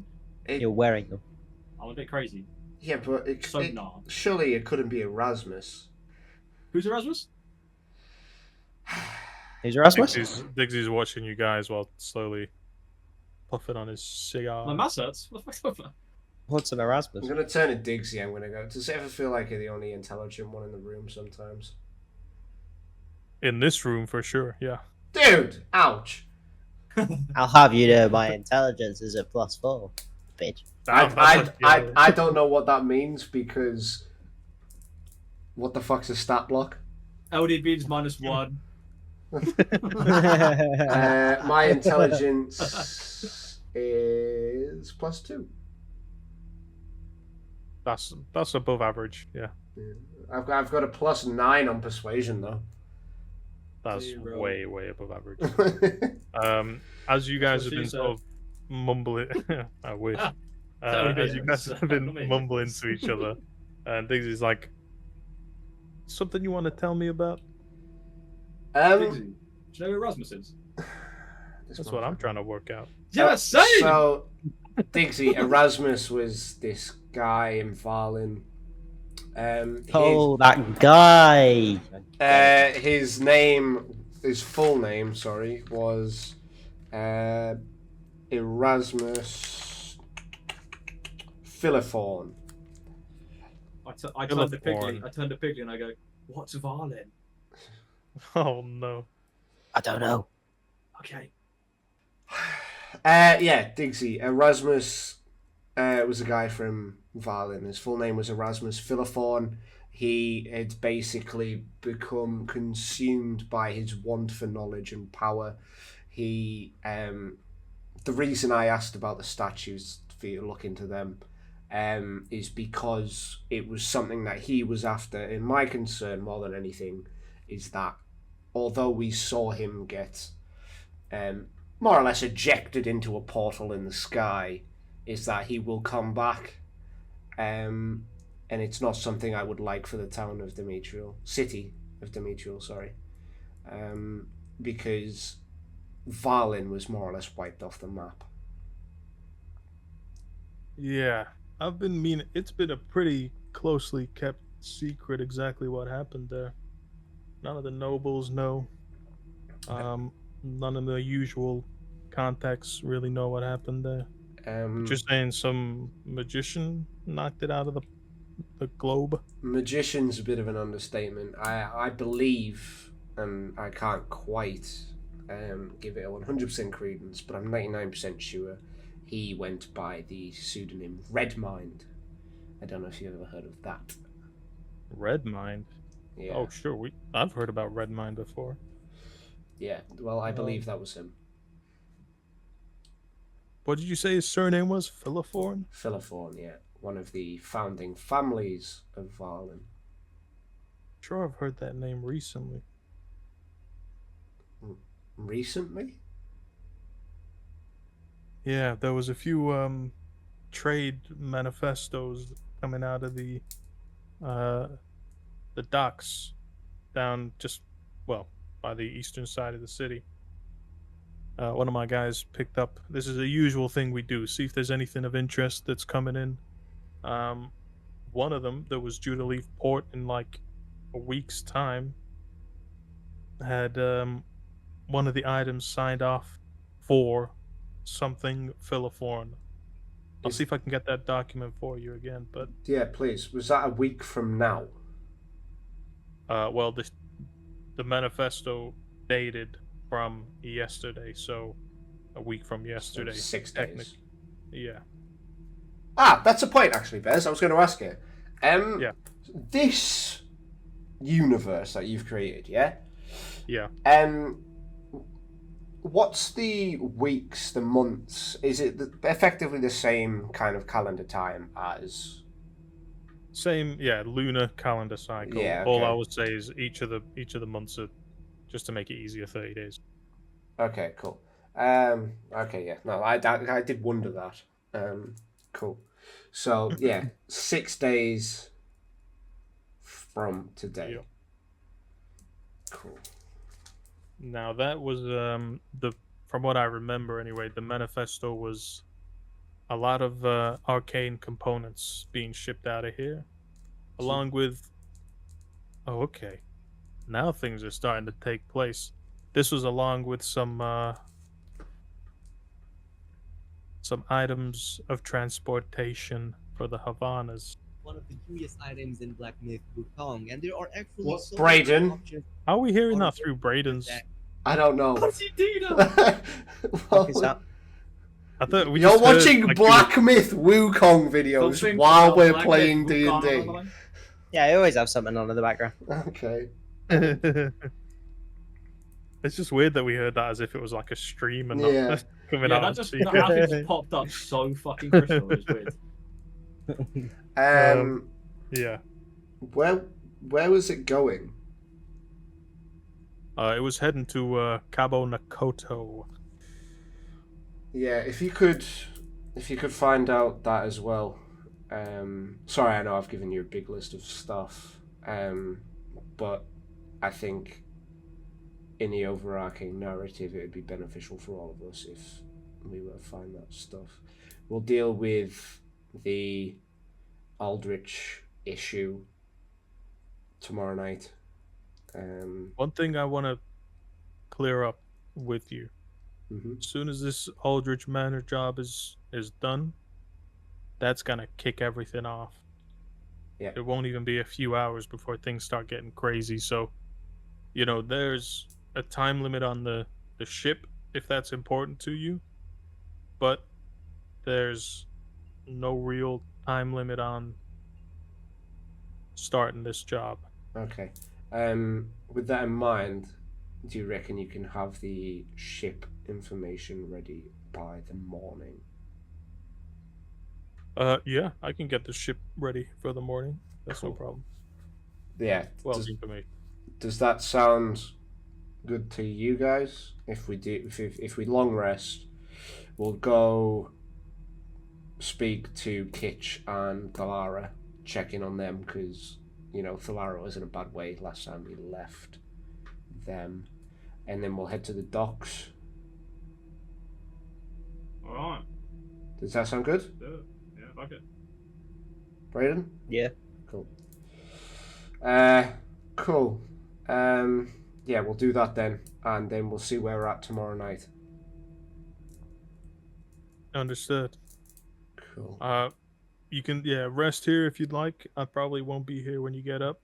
you're wearing them. I'm a bit crazy. yeah, but Sonar. surely it couldn't be Erasmus. Who's Erasmus? Who's Erasmus? Digsy's watching you guys while slowly puffing on his cigar. My mass hurts. What the fuck's that? What's an I'm Erasmus? gonna turn to Diggsy. I'm gonna go. Does it ever feel like you're the only intelligent one in the room sometimes? In this room, for sure, yeah. Dude, ouch. I'll have you know my intelligence is at +4, bitch. I don't know what that means because what the fuck's a stat block? LDB's -1. My intelligence is +2. That's above average, yeah. I've got a +9 on persuasion though. That's Zero. way above average. As you guys That's have what been she sort of mumbling, I wish. That would As be you guys nice. have been That would be mumbling nice. to each other, and Digsy's like, something you want to tell me about? Dizzy. Do you know who Erasmus is? That's what I'm trying to work out. Yeah, same! So, Diggsy, Erasmus was this guy in Varlin. Oh, that guy! His full name, was Erasmus Philiphorn. I turned to Philiphorn. Pigly and I go, what's Varlin? Oh no. I don't know. Okay. Yeah, Diggsy, Erasmus It was a guy from Valin. His full name was Erasmus Philophorn. He had basically become consumed by his want for knowledge and power. He, the reason I asked about the statues for you to look into them, is because it was something that he was after. And my concern, more than anything, is that although we saw him get more or less ejected into a portal in the sky, is that he will come back, and it's not something I would like for the town of Demetrial, city of Demetrial, sorry, because Valin was more or less wiped off the map. Yeah, I've been meaning. It's been a pretty closely kept secret exactly what happened there. None of the nobles know. None of the usual contacts really know what happened there. Just saying, some magician knocked it out of the globe. Magician's a bit of an understatement. I believe, and I can't quite give it a 100% credence, but I'm 99% sure he went by the pseudonym Redmind. I don't know if you've ever heard of that. Redmind? Yeah. Oh, sure. I've heard about Redmind before. Yeah, well, I believe that was him. What did you say his surname was? Philophorn? Philophorn, yeah. One of the founding families of Valin. Sure, I've heard that name recently. Recently? Yeah, there was a few trade manifestos coming out of the docks down just, well, by the eastern side of the city. One of my guys picked up. This is a usual thing we do. See if there's anything of interest that's coming in. One of them that was due to leave port in like a week's time had one of the items signed off for something Philophorn. I'll see if I can get that document for you again, but yeah, please. Was that a week from now? Well, the manifesto dated from yesterday, so a week from yesterday. So 6 days. Yeah. That's a point, actually, Bez. I was going to ask you. Yeah. This universe that you've created, yeah? Yeah. What's the weeks, the months? Is it effectively the same kind of calendar time as? Same, yeah, lunar calendar cycle. Yeah, okay. All I would say is each of the months are, just to make it easier, 30 days. Okay, cool. Okay, yeah. No, I did wonder that. Cool. So yeah, 6 days from today. Yep. Cool. Now that was from what I remember anyway, the manifesto was a lot of arcane components being shipped out of here, along with. Oh, okay. Now things are starting to take place. This was along with some items of transportation for the Havanas. One of the curious items in Black Myth Wukong, and there are actually What, so Brayden? many options. How are we hearing Or that through Braden's? I don't know. What's he doing now? Well, Is that? I thought we you're just heard, watching like, Black Myth Wukong videos Something while about we're Black playing Myth Wukong D&D. on the line? Yeah, I always have something on in the background. Okay. It's just weird that we heard that as if it was like a stream and Yeah. not coming Yeah, out. that on just speaker. that just popped up so fucking crystal. It's weird. Yeah. Where was it going? It was heading to Cabo Nakoto. Yeah, if you could find out that as well. Sorry, I know I've given you a big list of stuff. But I think in the overarching narrative, it would be beneficial for all of us if we were to find that stuff. We'll deal with the Aldrich issue tomorrow night. One thing I want to clear up with you. Mhm. As soon as this Aldrich Manor job is done, that's gonna kick everything off. Yeah. It won't even be a few hours before things start getting crazy. So, there's a time limit on the ship if that's important to you, but there's no real time limit on starting this job. Okay. With that in mind, do you reckon you can have the ship information ready by the morning? Yeah, I can get the ship ready for the morning. That's Cool. no problem. Yeah. Well, the information. Does that sound good to you guys? If we long rest, we'll go speak to Kitch and Thalara, check in on them because Thalara was in a bad way last time we left them, and then we'll head to the docks. All right. Does that sound good, Yeah, fuck it. Brayden? Yeah. Cool. Cool. Yeah, we'll do that then, and then we'll see where we're at tomorrow night. Understood. Cool. You can rest here if you'd like. I probably won't be here when you get up.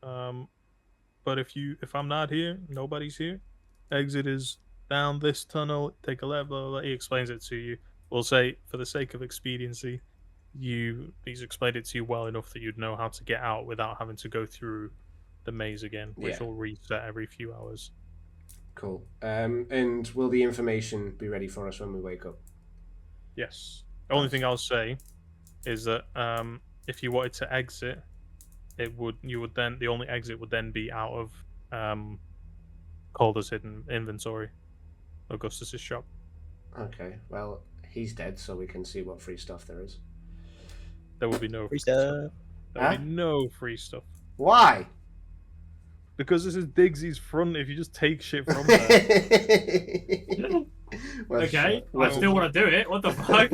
But if I'm not here, nobody's here. Exit is down this tunnel. Take a level. He explains it to you. We'll say, for the sake of expediency, he's explained it to you well enough that you'd know how to get out without having to go through the maze again, which will reset every few hours. Cool. And will the information be ready for us when we wake up? Yes. The only thing I'll say is that if you wanted to exit, the only exit would then be out of Calder's hidden inventory, Augustus's shop. Okay. Well, he's dead, so we can see what free stuff there is. There will be no Free stuff. There will be no free stuff. Why? Because this is Diggsy's front. If you just take shit from there. Well, Okay, well, I still want to do it. What the fuck?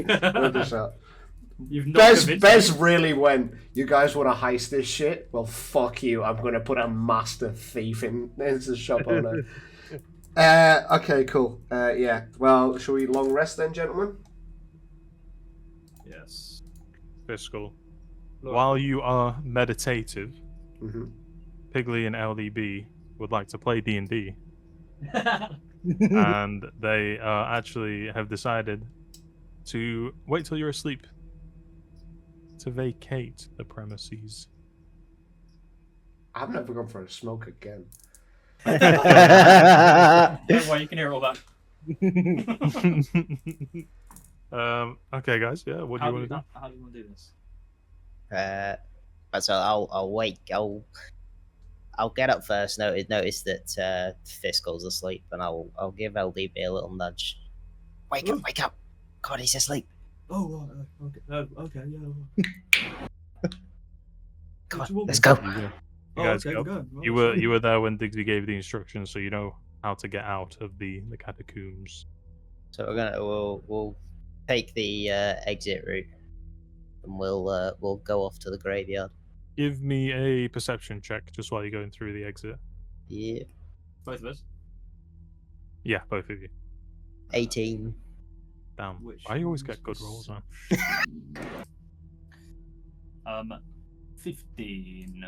You've not Bez convinced me. really went, you guys want to heist this shit? Well, fuck you. I'm going to put a master thief in as the shop owner. Okay, cool. Yeah. Well, shall we long rest then, gentlemen? Yes. Phiskal. Look. While you are meditative, Mm-hmm. Pigly and LDB would like to play D&D. And they actually have decided to wait till you're asleep to vacate the premises. I've never gone for a smoke again. Don't worry, you can hear all that. Okay, guys. Yeah, what do you want to do? How do you want to do this? So I'll wait. I'll get up first. Notice that Fiskal's asleep, and I'll give LDB a little nudge. Wake up! Wake up! God, he's asleep. Oh, right. Okay. Yeah. Come What you on, want let's me to go. do? You guys okay, go. go. You were there when Digby gave the instructions, so you know how to get out of the catacombs. So we'll take the exit route, and we'll go off to the graveyard. Give me a perception check just while you're going through the exit. Yeah. Both of us. Yeah, both of you. 18. Damn. Which I always one's get good this? rolls, man. 15.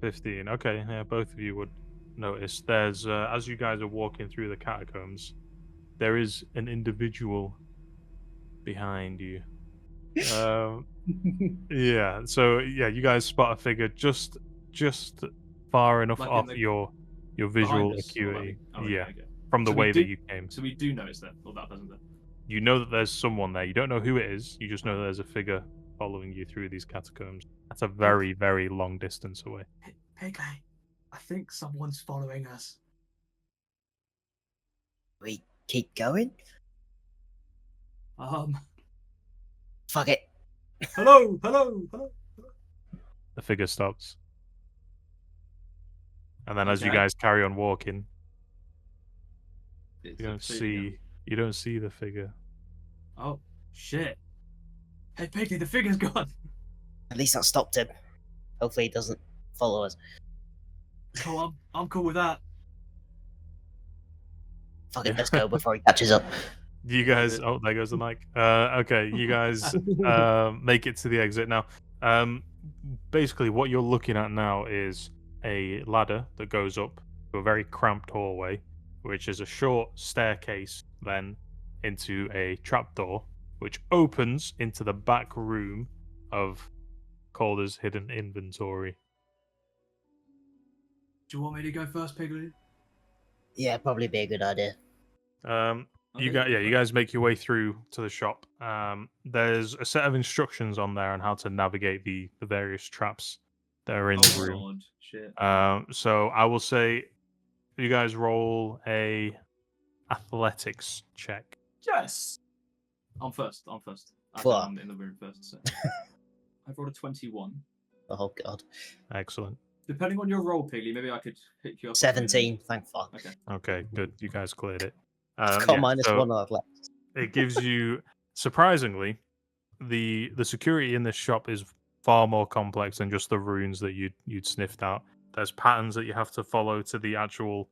15. Okay, yeah, both of you would notice. There's as you guys are walking through the catacombs, there is an individual behind you. Yeah. So yeah, you guys spot a figure just far enough Like in off the- your visual Behind us, or acuity. like- Yeah, okay. from the So we way do- that you came. So we do notice that, or that doesn't. You know that there's someone there. You don't know who it is. You just know there's a figure following you through these catacombs. That's a very, very long distance away. Pigly, I think someone's following us. We keep going. Fuck it. Hello. The figure stops. And then as you Okay. guys carry on walking, It's you don't see the figure. Oh shit! Hey Pigly, the figure's gone. At least that stopped him. Hopefully he doesn't follow us. Oh, I'm cool with that. Fuck it, let's go before he catches up. You guys, oh, there goes the mic. Okay, you guys make it to the exit now. Basically, what you're looking at now is a ladder that goes up to a very cramped hallway, which is a short staircase, then into a trapdoor, which opens into the back room of Calder's hidden inventory. Do you want me to go first, Pigly? Yeah, probably be a good idea. You guys make your way through to the shop. There's a set of instructions on there on how to navigate the various traps that are in the room. God, shit. So I will say you guys roll a athletics check. Yes! I'm first. Fuck. I'm in the room first. So. I've rolled a 21. Oh god. Excellent. Depending on your roll, Pigly, maybe I could pick you up. 17. Thank fuck. Okay. Okay, good. You guys cleared it. It's got minus so 1 on left. it gives you, surprisingly, the security in this shop is far more complex than just the runes that you'd sniffed out. There's patterns that you have to follow to the actual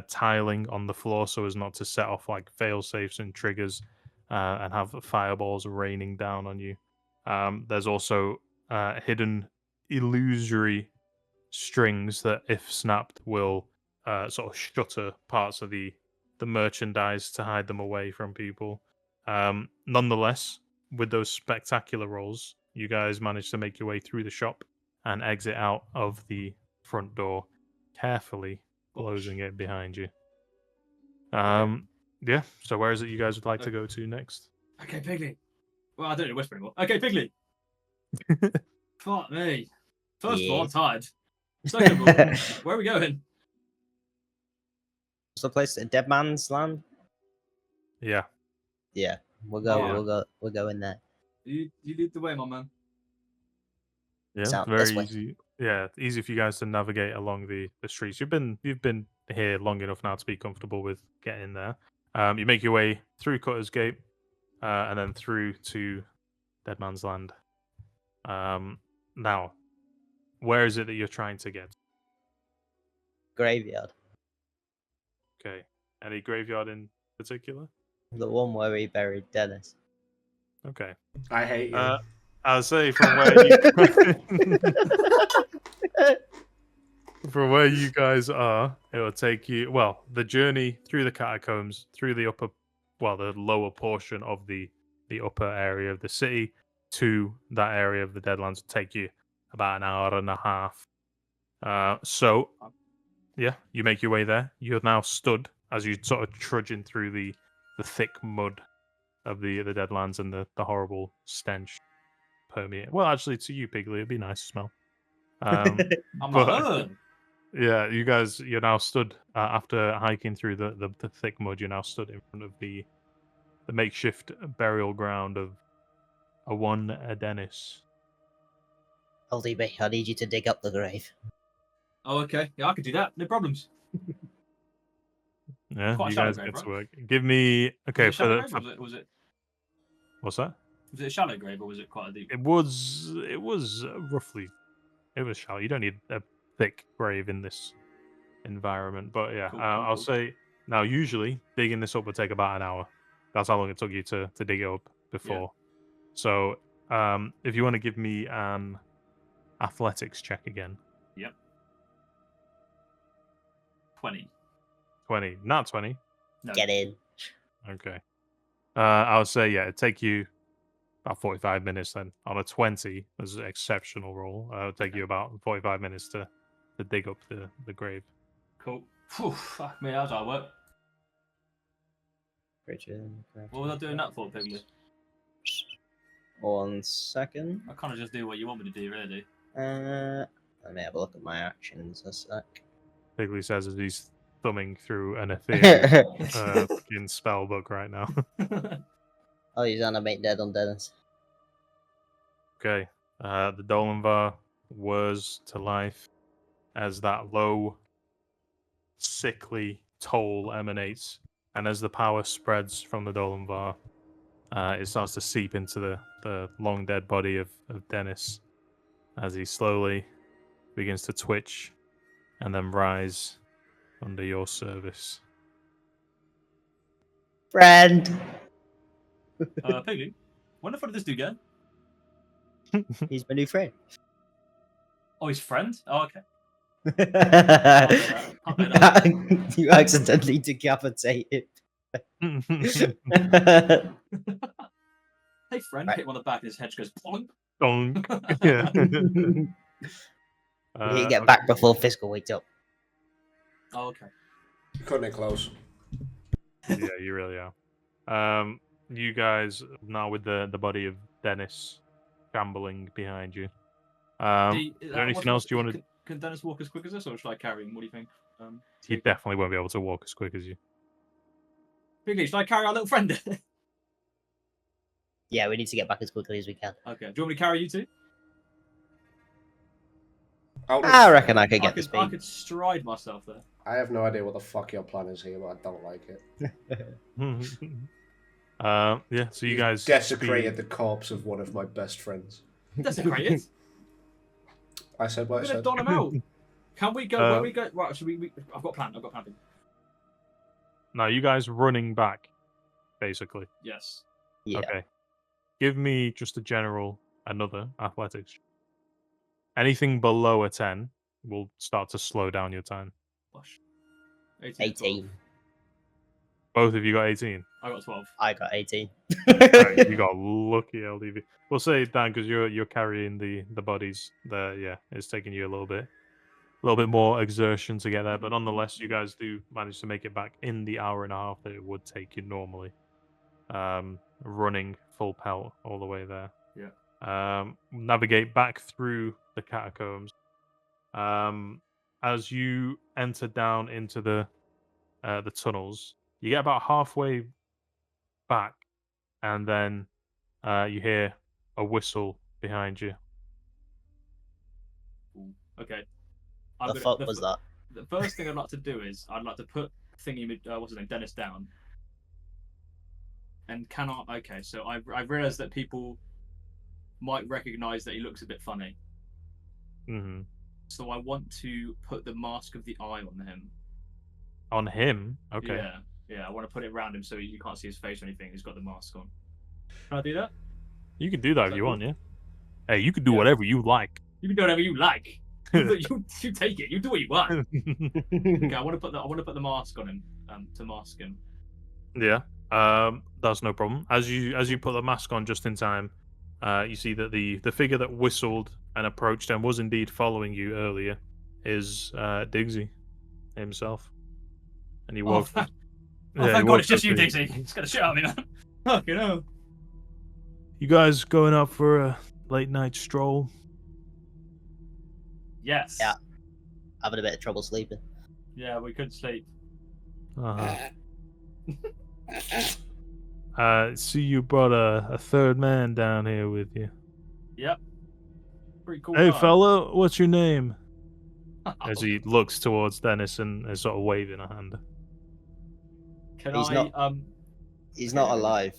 tiling on the floor so as not to set off like fail safes and triggers and have fireballs raining down on you. There's also hidden illusory strings that, if snapped, will sort of shutter parts of the merchandise to hide them away from people. Nonetheless, with those spectacular rolls, you guys managed to make your way through the shop and exit out of the front door, carefully closing it behind you. Yeah, so where is it you guys would like to go to next? Okay, Pigly. Well, I don't need to whisper anymore. Okay, Pigly. Fuck me. First of all, I'm tired. Second of all, where are we going? What's the place? Dead Man's Land? Yeah. Yeah. We'll go. Yeah. We'll go in there. You lead the way, my man. Yeah, Sound this very way. easy. Yeah, easy for you guys to navigate along the streets. You've been here long enough now to be comfortable with getting there. You make your way through Cutter's Gate, and then through to Dead Man's Land. Now, where is it that you're trying to get? Graveyard. Okay. Any graveyard in particular? The one where we buried Dennis. Okay. I hate you. I'll say from where you from where you guys are, it will take you. Well, the journey through the catacombs, through the the lower portion of the upper area of the city to that area of the Deadlands will take you about an hour and a half. So, yeah, you make your way there. You're now stood as you sort of trudging through the thick mud of the Deadlands and the horrible stench permeate. Well, actually, to you, Pigly, it'd be nice to smell. I'm But- like, ugh. Yeah, you're now stood after hiking through the thick mud. You're now stood in front of the makeshift burial ground of a one Dennis. LDB, I need you to dig up the grave. Oh, okay. Yeah, I could do that. No problems. Yeah, Quite a you shallow guys grave, get to right? work. Give me okay Was it a shallow for grave, or was it? what's that? Was it a shallow grave or was it quite a deep? It was roughly. It was shallow. You don't need a thick grave in this environment, but yeah, Cool, I'll cool. say now. Usually, digging this up would take about an hour. That's how long it took you to dig it up before. So, if you want to give me an athletics check again, 20. 20, not 20. No. Get in. Okay. I would say yeah, it'd take you about 45 minutes then. On a 20, as an exceptional roll, it would take you about 45 minutes to dig up the grave. Cool. Phew, fuck me, how's that work? What was I doing that for, Piglet? 1 second. I kind of just do what you want me to do, really. Let me have a look at my actions a sec. Pigley says as he's thumbing through an ethereal fucking spell book right now. Oh, he's animate dead on Dennis. Okay. The Dolanvar whirs to life as that low, sickly toll emanates, and as the power spreads from the Dolanvar, it starts to seep into the long dead body of Dennis as he slowly begins to twitch and then rise under your service. Friend! Piglet, when the fuck did this dude go? He's my new friend. Oh, his friend? Oh, okay. You accidentally decapitated him. Hey, friend, Right. hit him on the back, and his head just goes plonk. Donk. Yeah. We need to get Okay. back before Phiskal wakes up. Oh, okay. Cutting it close. Yeah, you really are. You guys now with the body of Dennis shambling behind you. Is there anything else you want to? Can Dennis walk as quick as this, or should I carry him? What do you think? He definitely won't be able to walk as quick as you. Pigly, should I carry our little friend? Yeah, we need to get back as quickly as we can. Okay. Do you want me to carry you two? I reckon I could get the I speed. could stride myself there. I have no idea what the fuck your plan is here, but I don't like it. Yeah. So you guys desecrated the corpse of one of my best friends. Desecrated. I said what I We're gonna said. don him out. Can we go? When we go, right? Should we? I've got a plan. Now you guys running back, basically. Yes. Yeah. Okay. Give me just a general another athletics. Anything below a 10 will start to slow down your time. Gosh. 18. Both of you got 18. I got 12. I got 18. Right, you got lucky, LDB. We'll say Dan because you're carrying the bodies. Yeah, it's taking you a little bit more exertion to get there, but nonetheless, you guys do manage to make it back in the hour and a half that it would take you normally. Running full pelt all the way there. Yeah. Navigate back through the catacombs. As you enter down into the tunnels, you get about halfway back, and then you hear a whistle behind you. Okay. The fuck was that? The first thing I'd like to do is I'd like to put what's his name, Dennis down. And okay, so I've realised that people might recognise that he looks a bit funny. Mm-hmm. So I want to put the mask of the eye on him. On him? Okay. Yeah. I want to put it around him so you can't see his face or anything. He's got the mask on. Can I do that? You can do that if you cool? want, yeah. Hey, you can do whatever you like. You can do whatever you like. You take it. You do what you want. Okay, I want to put the mask on him to mask him. Yeah. That's no problem. As you put the mask on just in time, you see that the figure that whistled and approached and was indeed following you earlier is Diggsy himself. And he walked. Oh, thank God it's just you, Diggsy. It's gonna shit out of me, man. Fucking hell. You guys going out for a late night stroll? Yes. Yeah. Having a bit of trouble sleeping. Yeah, we could sleep. See you brought a third man down here with you. Yep. Pretty cool. Hey, guy. fella, what's your name? As he looks towards Dennis and is sort of waving a hand. He's not alive.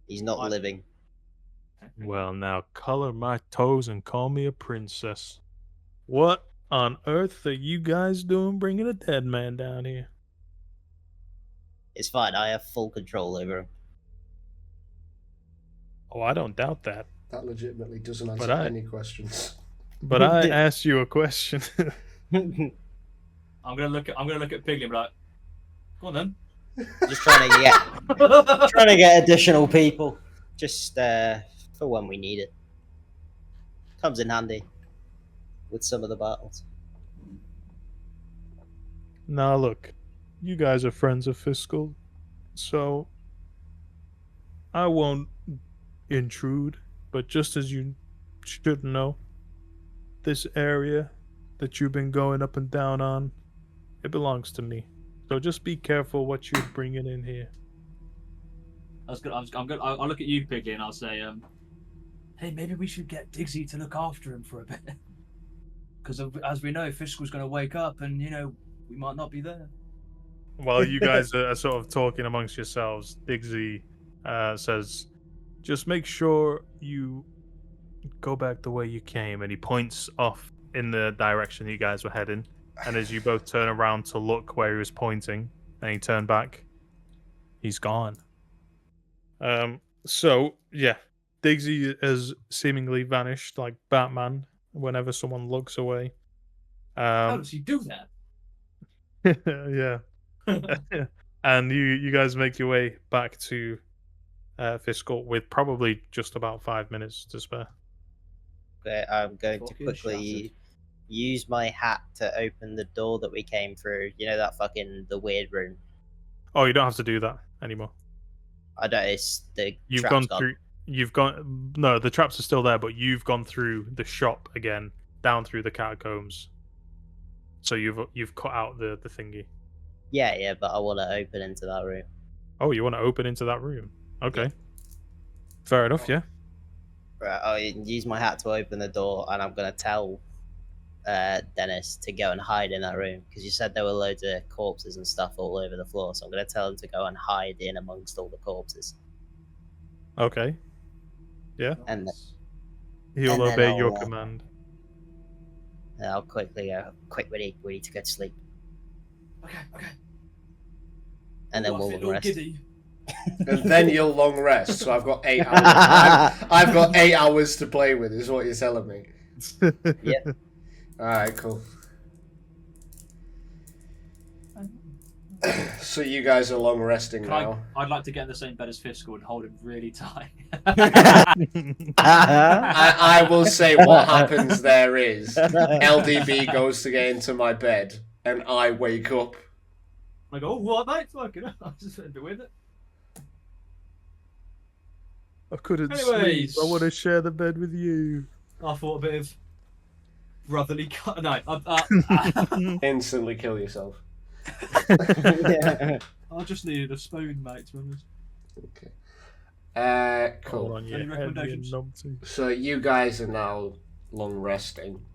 He's not living. Well, now color my toes and call me a princess. What on earth are you guys doing bringing a dead man down here? It's fine. I have full control over him. Oh, I don't doubt that. That legitimately doesn't answer any questions. But I asked you a question. I'm gonna look at Pigly and be like, go on then. Just trying to get additional people, just for when we need it. Comes in handy with some of the battles. Now look, you guys are friends of Phiskal, so I won't intrude, but just as you should know, this area that you've been going up and down on, it belongs to me. So just be careful what you're bringing in here. I'll look at you, Piggy, and I'll say, hey, maybe we should get Diggsy to look after him for a bit. Because as we know, Fiskal's going to wake up and, we might not be there. While you guys are sort of talking amongst yourselves, Diggsy says, just make sure you go back the way you came. And he points off in the direction you guys were heading. And as you both turn around to look where he was pointing, and he turned back, he's gone. So, yeah, Diggsy has seemingly vanished like Batman whenever someone looks away. How does he do that? Yeah. And you guys make your way back to Phiskal, with probably just about 5 minutes to spare. Okay, I'm going to Fucking quickly use my hat to open the door that we came through. You know that fucking the weird room. Oh, you don't have to do that anymore. I don't. It's the You've trap's gone through. You've gone. No, the traps are still there, but you've gone through the shop again, down through the catacombs. So you've cut out the thingy. Yeah, but I want to open into that room. Oh, you want to open into that room? Okay. Yeah. Fair enough. Yeah. Right, I'll use my hat to open the door, and I'm gonna tell Dennis to go and hide in that room because you said there were loads of corpses and stuff all over the floor. So I'm gonna tell him to go and hide in amongst all the corpses. Okay. Yeah. And He'll and then obey your I'll, command. I'll quickly go. Quick, we need to go to sleep, Okay. and then Ooh, I we'll feel all rest. giddy. And then you'll long rest. So I've got 8 hours. I've got 8 hours to play with, is what you're telling me. Yeah. All right, cool. So you guys are long resting now. I'd like to get in the same bed as Phiskal and hold him really tight. I will say what happens there is LDB goes to get into my bed and I wake up. I go, oh, what, mate? Fucking hell. I'm just a bit with it. I couldn't Anyways. sleep. I want to share the bed with you. I thought a bit of brotherly. No, Instantly kill yourself. Yeah. I just needed a spoon, mate. To be honest. Okay. Hold Cool. on, you Any heavy and recommendations? numpty. So you guys are now long resting.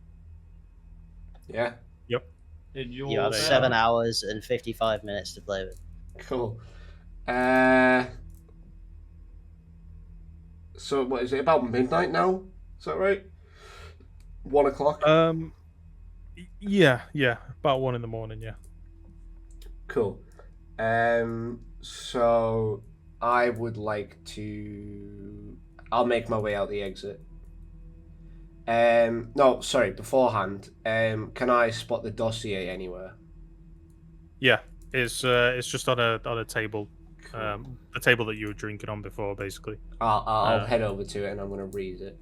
Yeah? In your You have Yeah. 7 hours and 55 minutes to play with. Cool. So what is it, about midnight now? Is that right? 1 o'clock? Yeah, about 1 in the morning. Yeah. Cool. So I would like to. I'll make my way out the exit. No, sorry. Beforehand, can I spot the dossier anywhere? Yeah, it's just on a table, the table that you were drinking on before, basically. I'll head over to it and I'm going to read it.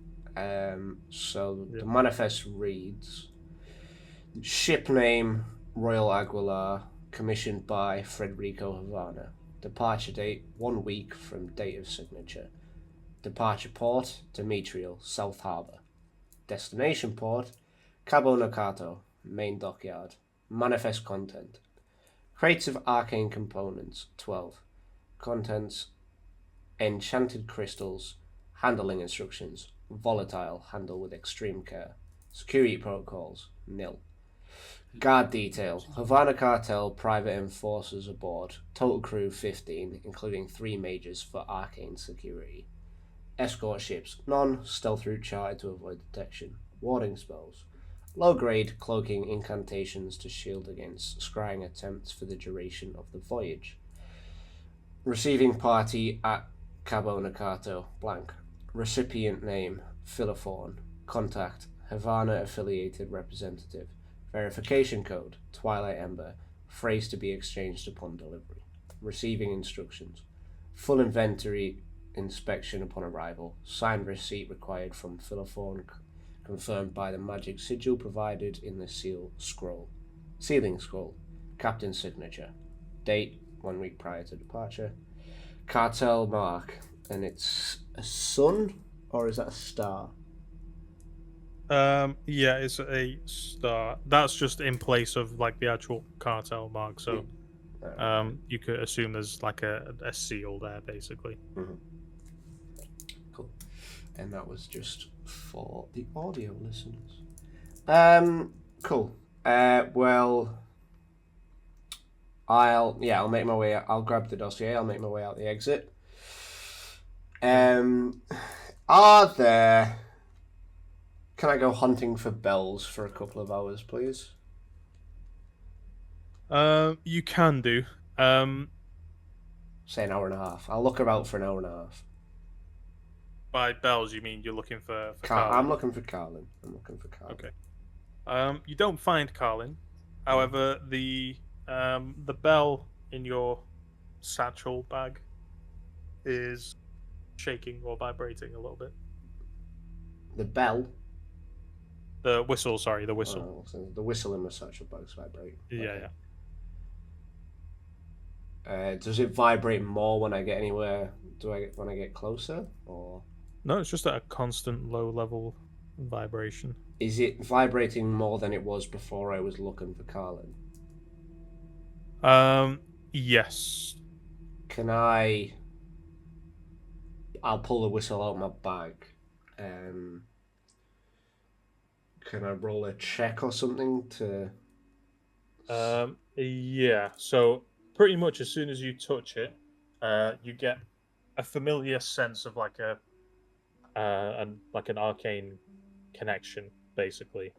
So Yeah. the manifest reads: ship name Royal Aguilar, commissioned by Frederico Havana. Departure date 1 week from date of signature. Departure port Demetrial, South Harbour. Destination port Cabo Nakato, main dockyard. Manifest content: crates of arcane components 12. Contents: enchanted crystals. Handling instructions: volatile, handle with extreme care. Security protocols: nil. Guard detail: Havana cartel private enforcers aboard. Total crew 15, including 3 majors for arcane security. Escort ships: none. Stealth route charted to avoid detection. Warding spells: low grade cloaking incantations to shield against scrying attempts for the duration of the voyage. Receiving party at Cabo Nakato, blank. Recipient name: Philophorn. Contact: Havana affiliated representative. Verification code: Twilight Ember. Phrase to be exchanged upon delivery. Receiving instructions: full inventory inspection upon arrival. Signed receipt required from Philophorn, confirmed by the magic sigil provided in the sealing scroll. Captain's signature. Date 1 week prior to departure. Cartel mark, and it's a sun, or is that a star? Yeah, it's a star. That's just in place of like the actual cartel mark. So, you could assume there's like a seal there, basically. Mm-hmm. Cool. And that was just for the audio listeners. Cool. Well, I'll make my way out. I'll grab the dossier. I'll make my way out the exit. Can I go hunting for bells for a couple of hours, please? You can do. Say an hour and a half. I'll look about for an hour and a half. By bells, you mean you're looking for I'm Carlin? looking for Carlin. Okay. You don't find Carlin. However, the bell in your satchel bag is shaking or vibrating a little bit. The bell. The whistle, sorry, the whistle. Oh, so the whistle and the satchel both vibrate. Yeah, Okay. yeah. Does it vibrate more when I get anywhere? When I get closer, or No, it's just at a constant low level vibration. is it vibrating more than it was before I was looking for Carlin? Yes. Can I? I'll pull the whistle out of my bag. Can I roll a check or something to? Yeah. So pretty much as soon as you touch it, you get a familiar sense of like an arcane connection, basically,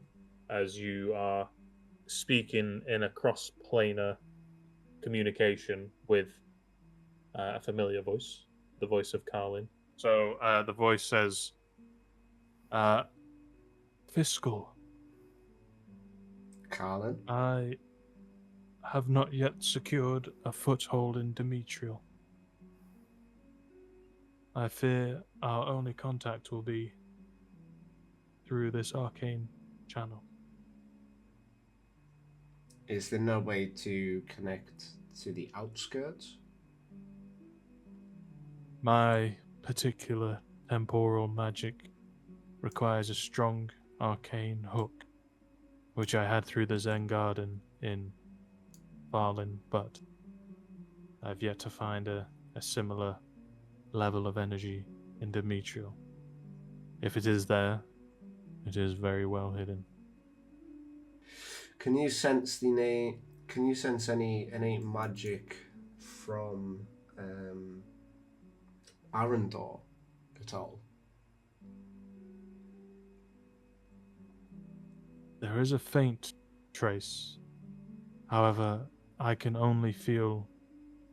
as you are speaking in a cross-planar communication with a familiar voice, the voice of Carlin. So the voice says, Phiskal, Carlin? I have not yet secured a foothold in Demetrial. I fear our only contact will be through this arcane channel. Is there no way to connect to the outskirts? My particular temporal magic requires a strong arcane hook, which I had through the Zen Garden in Farlin, but I've yet to find a similar level of energy in Demetrial. If it is there, it is very well hidden. Can you sense Can you sense any magic from Arendor at all? There is a faint trace. However, I can only feel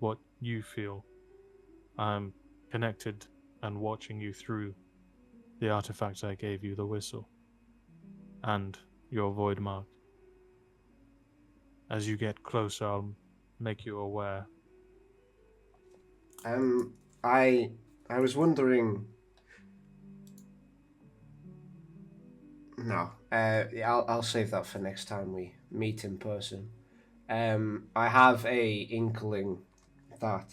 what you feel. I'm connected and watching you through the artifact I gave you, the whistle, and your void mark. As you get closer, I'll make you aware. I was wondering. No, I'll save that for next time we meet in person. I have a inkling that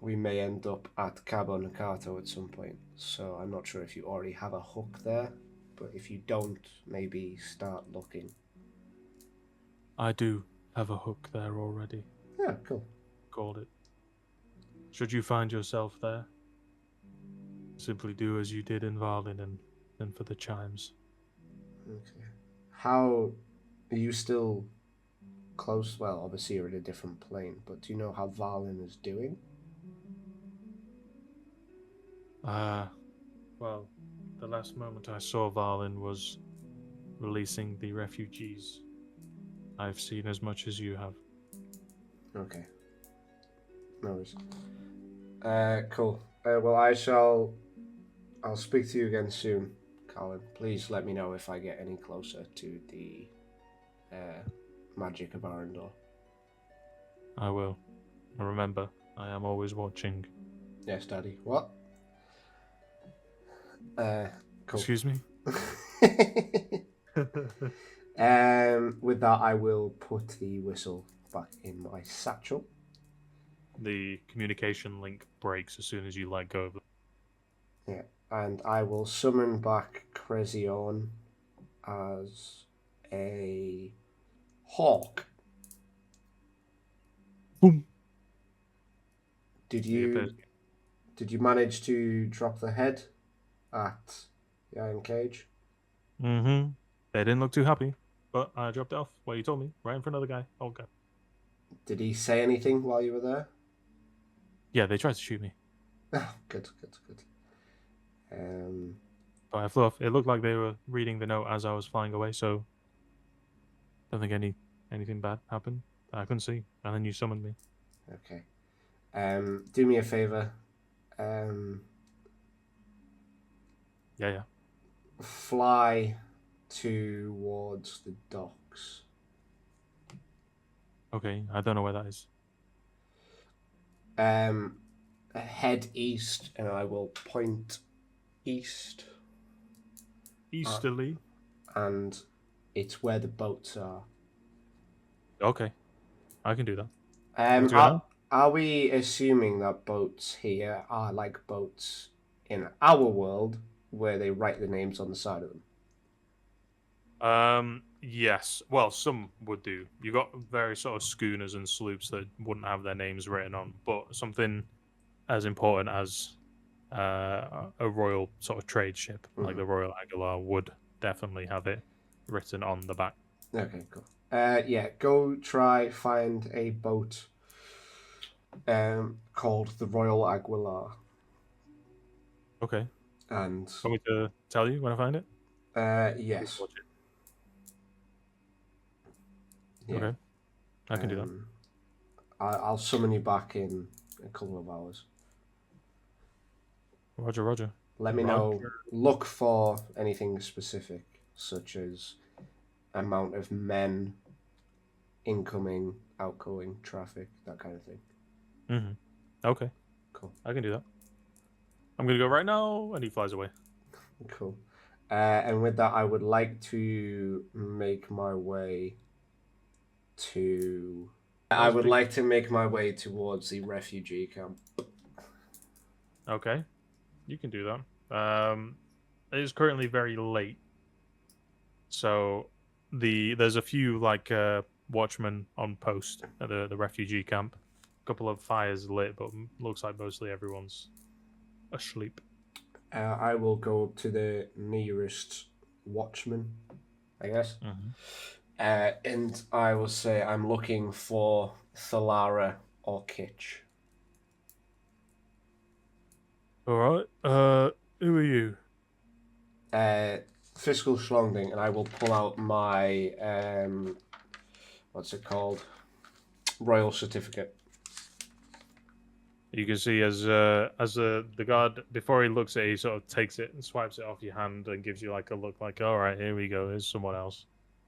we may end up at Cabo Nakato at some point, so I'm not sure if you already have a hook there, but if you don't, maybe start looking. I do have a hook there already. Yeah, cool. Called it. Should you find yourself there, simply do as you did in Varlin and then for the chimes. Okay. How are you still close? Well, obviously you're in a different plane, but do you know how Varlin is doing? Well, the last moment I saw Varlin was releasing the refugees. I've seen as much as you have. Okay. No worries. Cool. Well, I'll speak to you again soon, Colin. Please let me know if I get any closer to the magic of Arendor. I will. And remember, I am always watching. Yes, Daddy. What? Cool. Excuse me? With that, I will put the whistle back in my satchel. The communication link breaks as soon as you let go of it. Yeah, and I will summon back Crezion as a hawk. Boom. Did you manage to drop the head at the iron cage? Mm-hmm. They didn't look too happy, but I dropped it off. Well, you told me, right in front of the guy. Oh, God. Did he say anything while you were there? Yeah, they tried to shoot me. Oh, good. But I flew off. It looked like they were reading the note as I was flying away, so I don't think anything bad happened. I couldn't see. And then you summoned me. Okay. Do me a favor. Yeah. Fly towards the docks. Okay, I don't know where that is. head east, and I will point east, Easterly. and it's where the boats are. Okay, I can do that. Um, What's going are, on? are we assuming that boats here are like boats in our world, where they write the names on the side of them? Yes. Well, some would do. You got various sort of schooners and sloops that wouldn't have their names written on, but something as important as a royal sort of trade ship like the Royal Aguilar would definitely have it written on the back. Okay, cool. Yeah, go try find a boat called the Royal Aguilar. Okay. And Want me to tell you when I find it? yes. Watch it. Yeah. Okay. I can do that. I'll summon you back in a couple of hours. Roger, Roger. Let me know. Look for anything specific, such as amount of men, incoming, outgoing traffic, that kind of thing. Mm-hmm. Okay. Cool. I can do that. I'm gonna go right now, and he flies away. Cool. And with that, I would like to make my way to. I would like to make my way towards the refugee camp. Okay, you can do that. It is currently very late, so there's a few like watchmen on post at the refugee camp. A couple of fires lit, but looks like mostly everyone's asleep. I will go up to the nearest watchman, I guess. And I will say I'm looking for Thalara or Kitch. All right. Who are you? Phiskal Schlongding, and I will pull out my what's it called? Royal certificate. You can see as the guard, before he looks at it, he sort of takes it and swipes it off your hand and gives you like a look like, all right, here we go, here's someone else.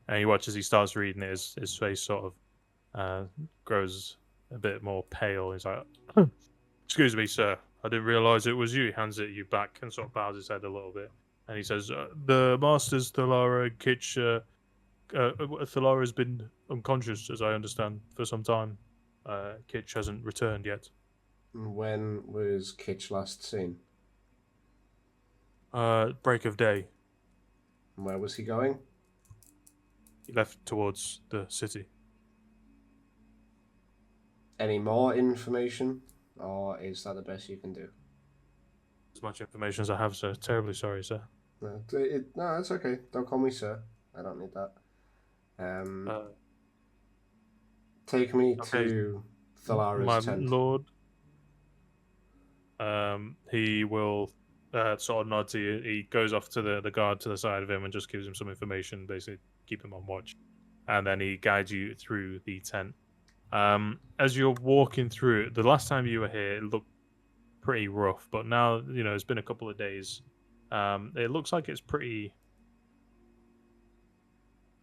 And you watch as he starts reading it, his face sort of grows a bit more pale. He's like, excuse me, sir, I didn't realise it was you. He hands it you back and sort of bows his head a little bit. And he says, the masters, Thalara and Kitch, Thalara's been unconscious, as I understand, for some time. Kitch hasn't returned yet. When was Kitch last seen? Break of day. Where was he going? He left towards the city. Any more information? Or is that the best you can do? As much information as I have, sir. Terribly sorry, sir. No, it's okay. Don't call me sir. I don't need that. Take me to Thalara's my tent. lord. He will sort of nod to you. He goes off to the guard to the side of him and just gives him some information, basically keep him on watch. And then he guides you through the tent. As you're walking through it, the last time you were here, it looked pretty rough, but now, you know, it's been a couple of days. It looks like it's pretty...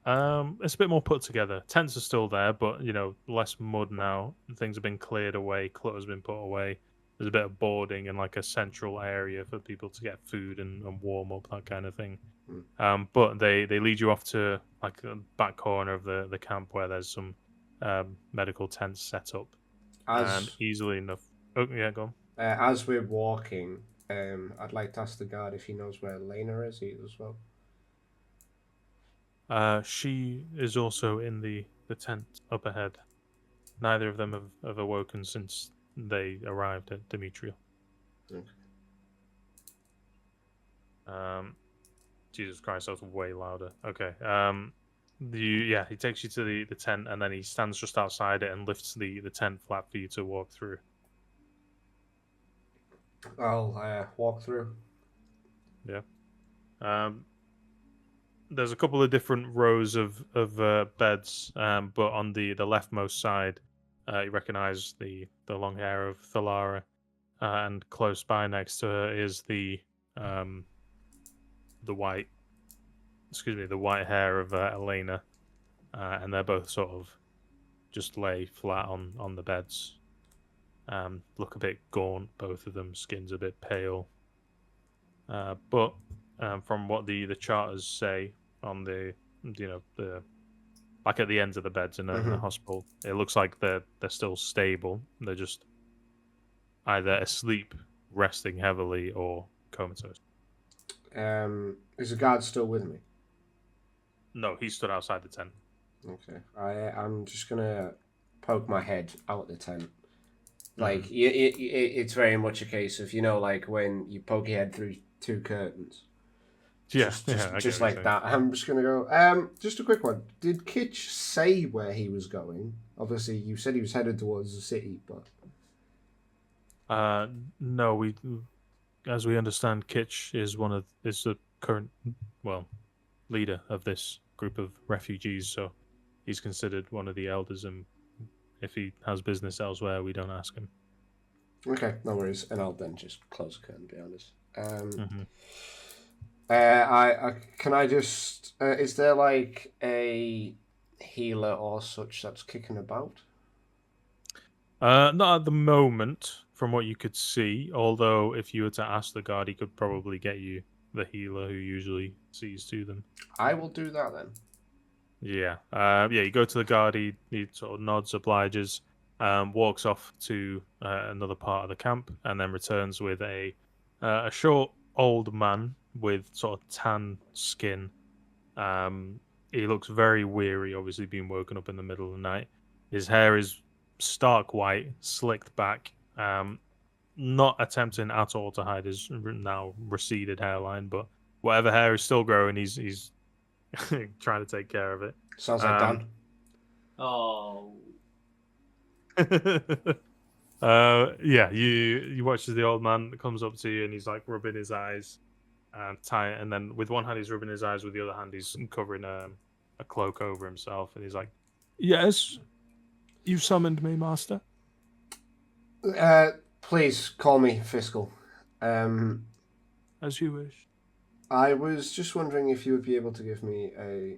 it's a bit more put together. Tents are still there, but, you know, less mud now. Things have been cleared away, clutter's been put away. There's a bit of boarding and like a central area for people to get food and warm up, that kind of thing. But they lead you off to like the back corner of the camp where there's some medical tents set up. And easily enough... Oh, yeah, go on. As we're walking, I'd like to ask the guard if he knows where Lena is as well. She is also in the tent up ahead. Neither of them have awoken since they arrived at Demetria. Okay. Jesus Christ, that was way louder. Okay. He takes you to the tent, and then he stands just outside it and lifts the tent flap for you to walk through. I'll walk through. Yeah. There's a couple of different rows of beds, but on the leftmost side, you recognise the long hair of Thalara, and close by next to her is the white hair of Elena, and they're both sort of just lay flat on the beds. look a bit gaunt. Both of them, skin's a bit pale. But from what the charters say on the like at the ends of the beds in a hospital, it looks like they're still stable. They're just either asleep, resting heavily, or comatose. Is the guard still with me? No, he stood outside the tent. Okay. I'm just gonna poke my head out the tent. Like it's very much a case of like when you poke your head through two curtains. Yeah, just like that. I'm just gonna go. Just a quick one. Did Kitch say where he was going? Obviously, you said he was headed towards the city, but no. As we understand, Kitch is the current leader of this group of refugees. So he's considered one of the elders, and if he has business elsewhere, we don't ask him. Okay, no worries, and I'll then just close the curtain. To be honest. Can I just? Is there like a healer or such that's kicking about? Not at the moment, from what you could see. Although, if you were to ask the guard, he could probably get you the healer who usually sees to them. I will do that then. Yeah. You go to the guard. He sort of nods, obliges, walks off to another part of the camp, and then returns with a short old man with sort of tan skin. He looks very weary, obviously being woken up in the middle of the night. His hair is stark white, slicked back, not attempting at all to hide his now receded hairline, but whatever hair is still growing, he's trying to take care of it. Sounds like Dan. Oh. You watch as the old man comes up to you and he's like rubbing his eyes and then with one hand he's rubbing his eyes, with the other hand he's covering a cloak over himself, and he's like, "Yes, you summoned me, master." Please call me Phiskal. As you wish. I was just wondering if you would be able to give me a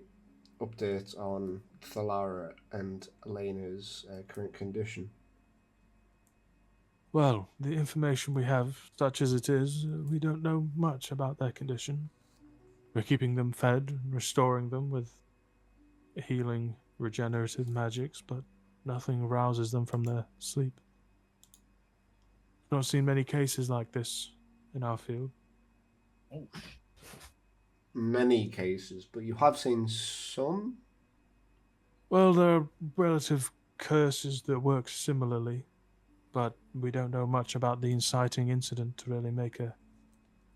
update on Thalara and Elena's current condition. Well, the information we have, such as it is, we don't know much about their condition. We're keeping them fed and restoring them with healing, regenerative magics, but nothing rouses them from their sleep. I've not seen many cases like this in our field. Oh. Many cases, but you have seen some? Well, there are relative curses that work similarly, but we don't know much about the inciting incident to really make a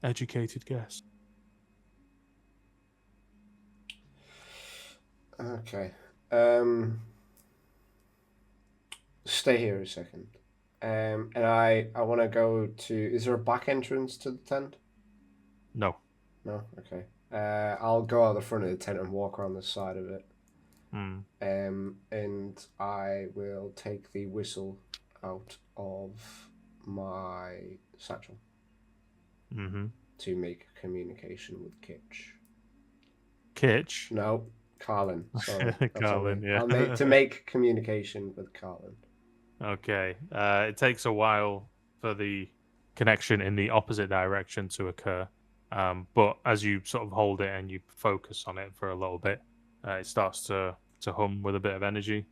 educated guess. Okay. Stay here a second. And I want to go to... Is there a back entrance to the tent? No. No? Okay. I'll go out the front of the tent and walk around the side of it. And I will take the whistle out of my satchel to make communication with Kitch. Kitch? No, Carlin. Sorry. Carlin, yeah. To make communication with Carlin. Okay. It takes a while for the connection in the opposite direction to occur. But as you sort of hold it and you focus on it for a little bit, it starts to hum with a bit of energy,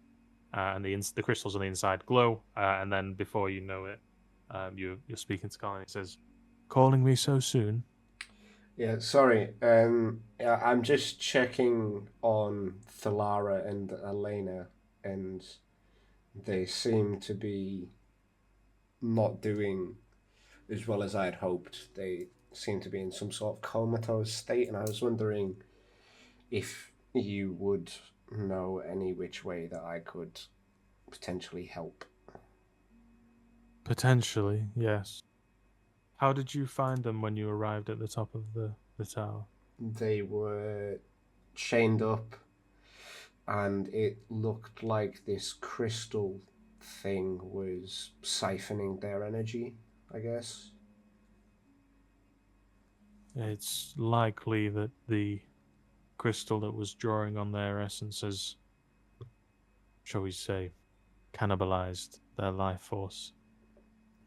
and the crystals on the inside glow. And then before you know it, you're speaking to Colin. He says, "Calling me so soon?" Yeah, sorry. I'm just checking on Thalara and Elena, and they seem to be not doing as well as I had hoped. They seem to be in some sort of comatose state, and I was wondering if you would know any which way that I could potentially help. Potentially, yes. How did you find them when you arrived at the top of the tower? They were chained up, and it looked like this crystal thing was siphoning their energy, I guess. It's likely that the crystal that was drawing on their essences, shall we say, cannibalized their life force.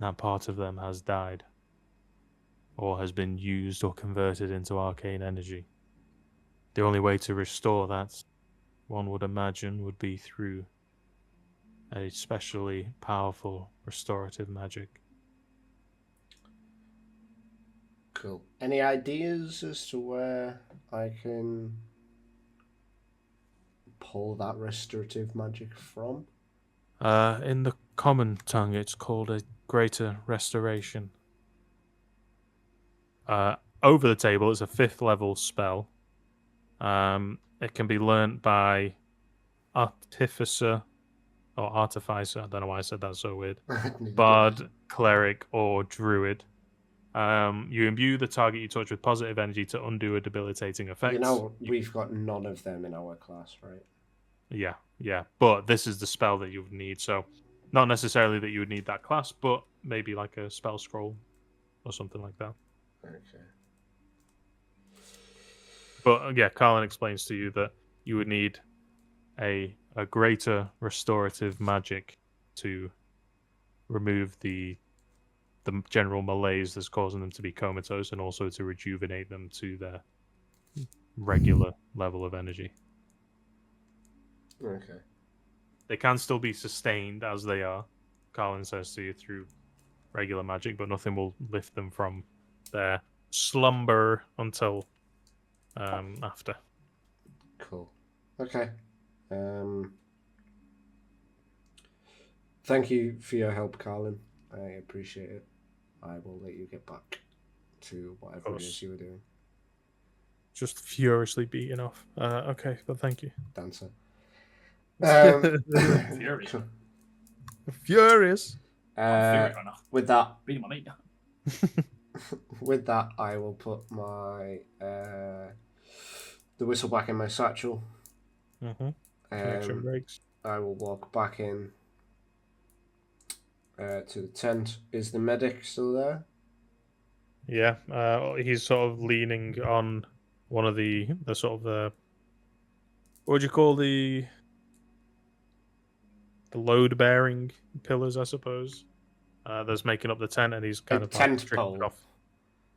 that part of them has died, or has been used or converted into arcane energy. The only way to restore that, one would imagine, would be through a specially powerful restorative magic. Cool. Any ideas as to where I can pull that restorative magic from? In the common tongue, it's called a greater restoration. Over the table, it's a 5th level spell. It can be learnt by artificer or artificer. I don't know why I said that so weird. Bard, cleric, or druid. You imbue the target you touch with positive energy to undo a debilitating effect. You know, we've got none of them in our class, right? Yeah. But this is the spell that you would need, so not necessarily that you would need that class, but maybe like a spell scroll or something like that. Okay. But yeah, Carlin explains to you that you would need a greater restorative magic to remove the general malaise that's causing them to be comatose, and also to rejuvenate them to their regular level of energy. Okay. They can still be sustained as they are, Carlin says to you, through regular magic, but nothing will lift them from their slumber until after. Cool. Okay. Thank you for your help, Carlin. I appreciate it. I will let you get back to whatever it is you were doing. Just furiously beating off. Okay, but thank you. Dancer. Furious. Furious. I'm furious right now. With that, Beating my mate. with that, I will put my the whistle back in my satchel. Connection breaks. I will walk back in to the tent. Is the medic still there? Yeah, he's sort of leaning on one of the sort of the what would you call the load bearing pillars, I suppose. That's making up the tent, and he's kind of like tent stripped it pole. off.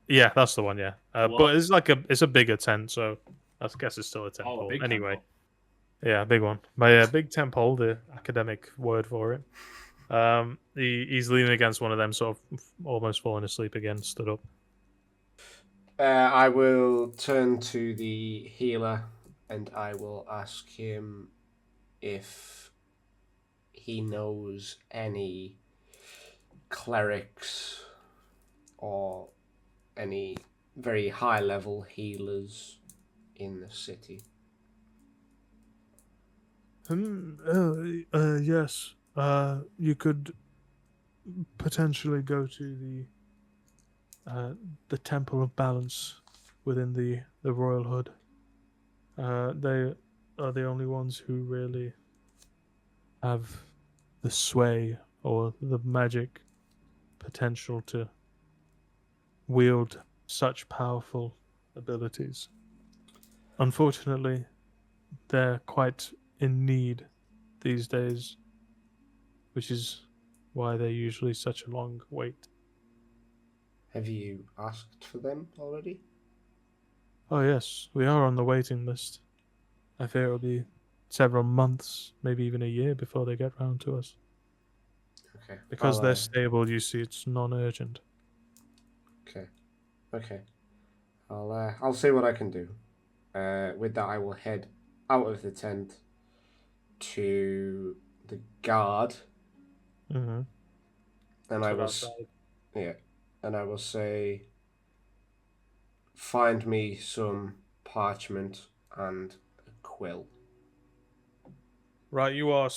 Yeah, that's the one. Yeah, but it's like it's a bigger tent, so I guess it's still a tent pole. Big Anyway, temple. yeah, big one. My big tent pole, the academic word for it. He's leaning against one of them, sort of almost falling asleep again, stood up. I will turn to the healer and I will ask him if he knows any clerics or any very high level healers in the city. Yes. You could potentially go to the Temple of Balance within the Royal Hood. They are the only ones who really have the sway or the magic potential to wield such powerful abilities. Unfortunately, they're quite in need these days, which is why they're usually such a long wait. Have you asked for them already? Oh yes, we are on the waiting list. I fear it'll be several months, maybe even a year before they get round to us. Okay. Because they're stable, you see, it's non-urgent. Okay. I'll see what I can do. With that, I will head out of the tent to the guard, Mm-hmm. and I will and I will say, find me some parchment and a quill. Right, you are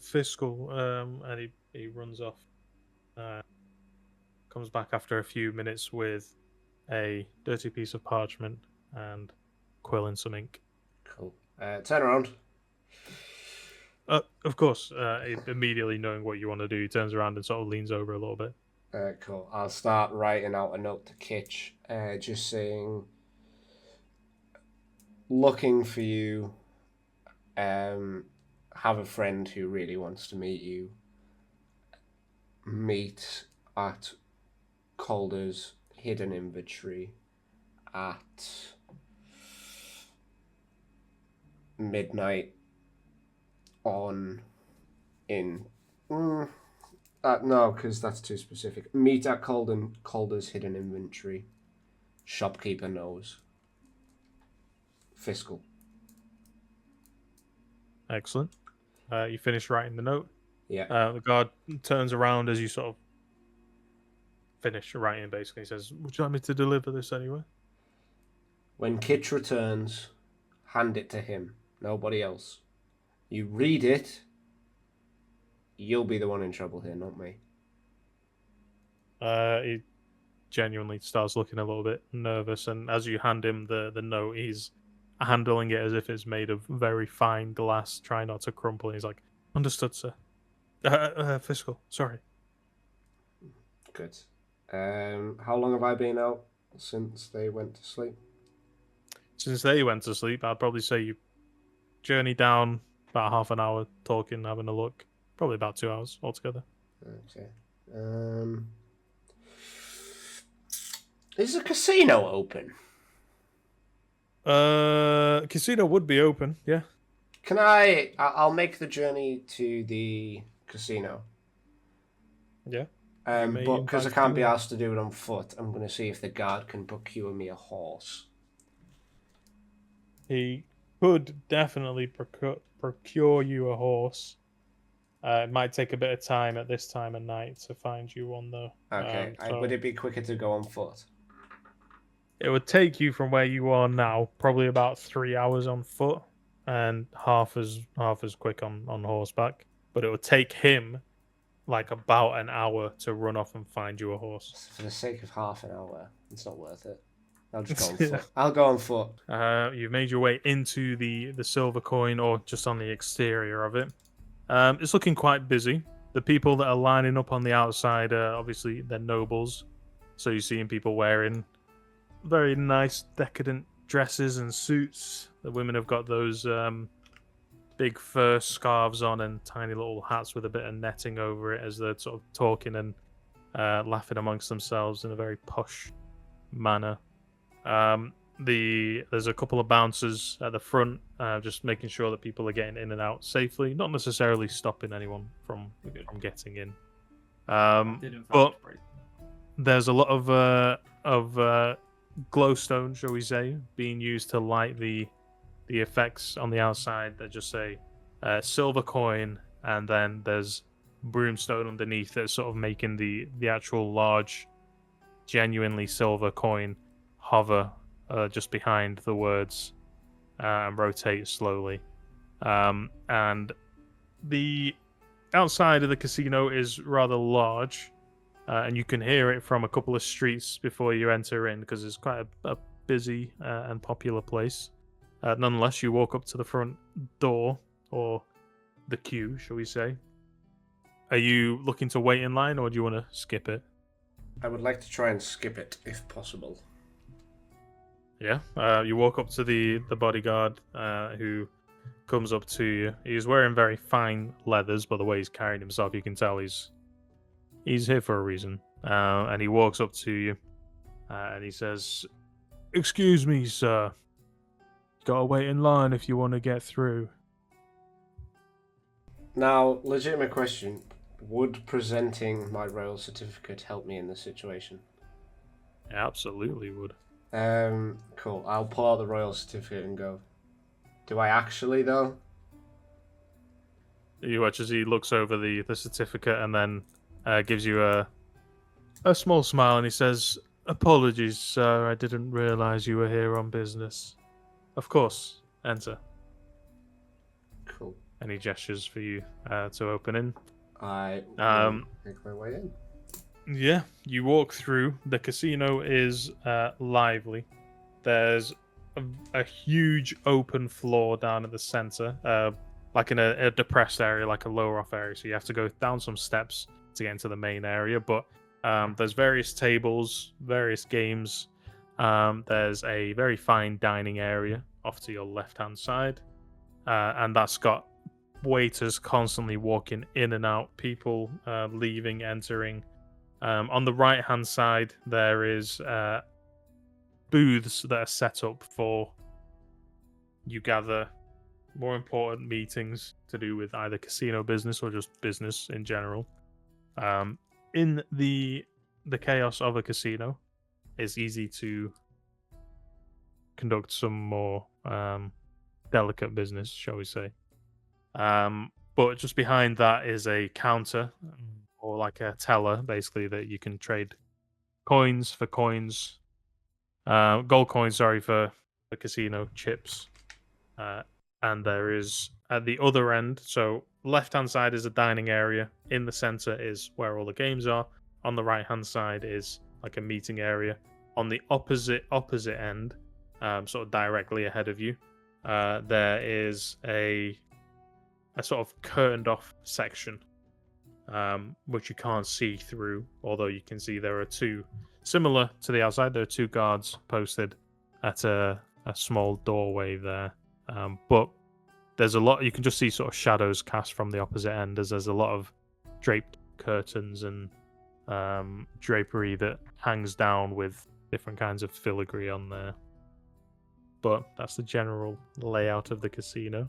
Phiskal, and he runs off. Comes back after a few minutes with a dirty piece of parchment and quill and some ink. Cool. Turn around. Of course, immediately knowing what you want to do, he turns around and sort of leans over a little bit. Cool. I'll start writing out a note to Kitch, just saying, looking for you, have a friend who really wants to meet you. meet at Calder's hidden inventory at midnight no, because that's too specific. Meet at Calder's hidden inventory. Shopkeeper knows. Phiskal. Excellent. You finish writing the note. Yeah. The guard turns around as you sort of finish writing, basically. He says, would you like me to deliver this anyway? When Kitch returns, hand it to him. Nobody else. You read it, you'll be the one in trouble here, not me. He genuinely starts looking a little bit nervous, and as you hand him the note, he's handling it as if it's made of very fine glass, trying not to crumple. He's like, understood, sir. Phiskal, sorry. Good. How long have I been out since they went to sleep? Since they went to sleep, I'd probably say you journey down about half an hour, talking, having a look. Probably about 2 hours altogether. Okay. Is the casino open? Casino would be open, yeah. Can I'll make the journey to the casino. Yeah. But because I can't be asked to do it on foot, I'm going to see if the guard can procure me a horse. He could definitely procure you a horse. It might take a bit of time at this time of night to find you one, though. Okay. Would it be quicker to go on foot? It would take you from where you are now probably about 3 hours on foot, and half as quick on horseback. But it would take him like about an hour to run off and find you a horse. For the sake of half an hour, it's not worth it. I'll just go on foot. I'll go on foot. You've made your way into the silver coin, or just on the exterior of it. It's looking quite busy. The people that are lining up on the outside are obviously they're nobles, so you're seeing people wearing very nice, decadent dresses and suits. The women have got those big fur scarves on and tiny little hats with a bit of netting over it as they're sort of talking and laughing amongst themselves in a very posh manner. There's a couple of bouncers at the front, just making sure that people are getting in and out safely, not necessarily stopping anyone from getting in. But there's a lot of glowstone, shall we say, being used to light the effects on the outside that just say silver coin, and then there's broomstone underneath that's sort of making the actual large, genuinely silver coin hover just behind the words and rotate slowly. And the outside of the casino is rather large, and you can hear it from a couple of streets before you enter in, because it's quite a busy and popular place. Nonetheless, you walk up to the front door, or the queue, shall we say. Are you looking to wait in line, or do you want to skip it? I would like to try and skip it, if possible. Yeah, you walk up to the bodyguard, who comes up to you. He's wearing very fine leathers, by the way he's carrying himself, you can tell he's here for a reason. And he walks up to you, and he says, "Excuse me, sir. You gotta wait in line if you want to get through." Now, legitimate question. Would presenting my royal certificate help me in this situation? It absolutely would. Cool. I'll pull out the royal certificate and go, do I actually, though? You watch as he looks over the certificate and then gives you a small smile, and he says, "Apologies, sir. I didn't realize you were here on business. Of course, enter." Cool. And he gestures for you to open in. I make my way in. Yeah, you walk through. The casino is lively. There's a huge open floor down at the center, like in a depressed area, like a lower off area. So you have to go down some steps to get into the main area. But there's various tables, various games. There's a very fine dining area off to your left-hand side, and that's got waiters constantly walking in and out, people leaving, entering. On the right-hand side, there is booths that are set up for you gather more important meetings to do with either casino business or just business in general. In the chaos of a casino, it's easy to conduct some more delicate business, shall we say. But just behind that is a counter, or like a teller, basically, that you can trade coins for coins, gold coins, sorry, for the casino chips. And there is at the other end, so left-hand side is a dining area. In the center is where all the games are. On the right-hand side is like a meeting area. On the opposite end, sort of directly ahead of you, there is a sort of curtained off section, which you can't see through, although you can see there are two, similar to the outside, there are two guards posted at a small doorway there. But there's a lot, you can just see sort of shadows cast from the opposite end, as there's a lot of draped curtains and drapery that hangs down with different kinds of filigree on there. But that's the general layout of the casino.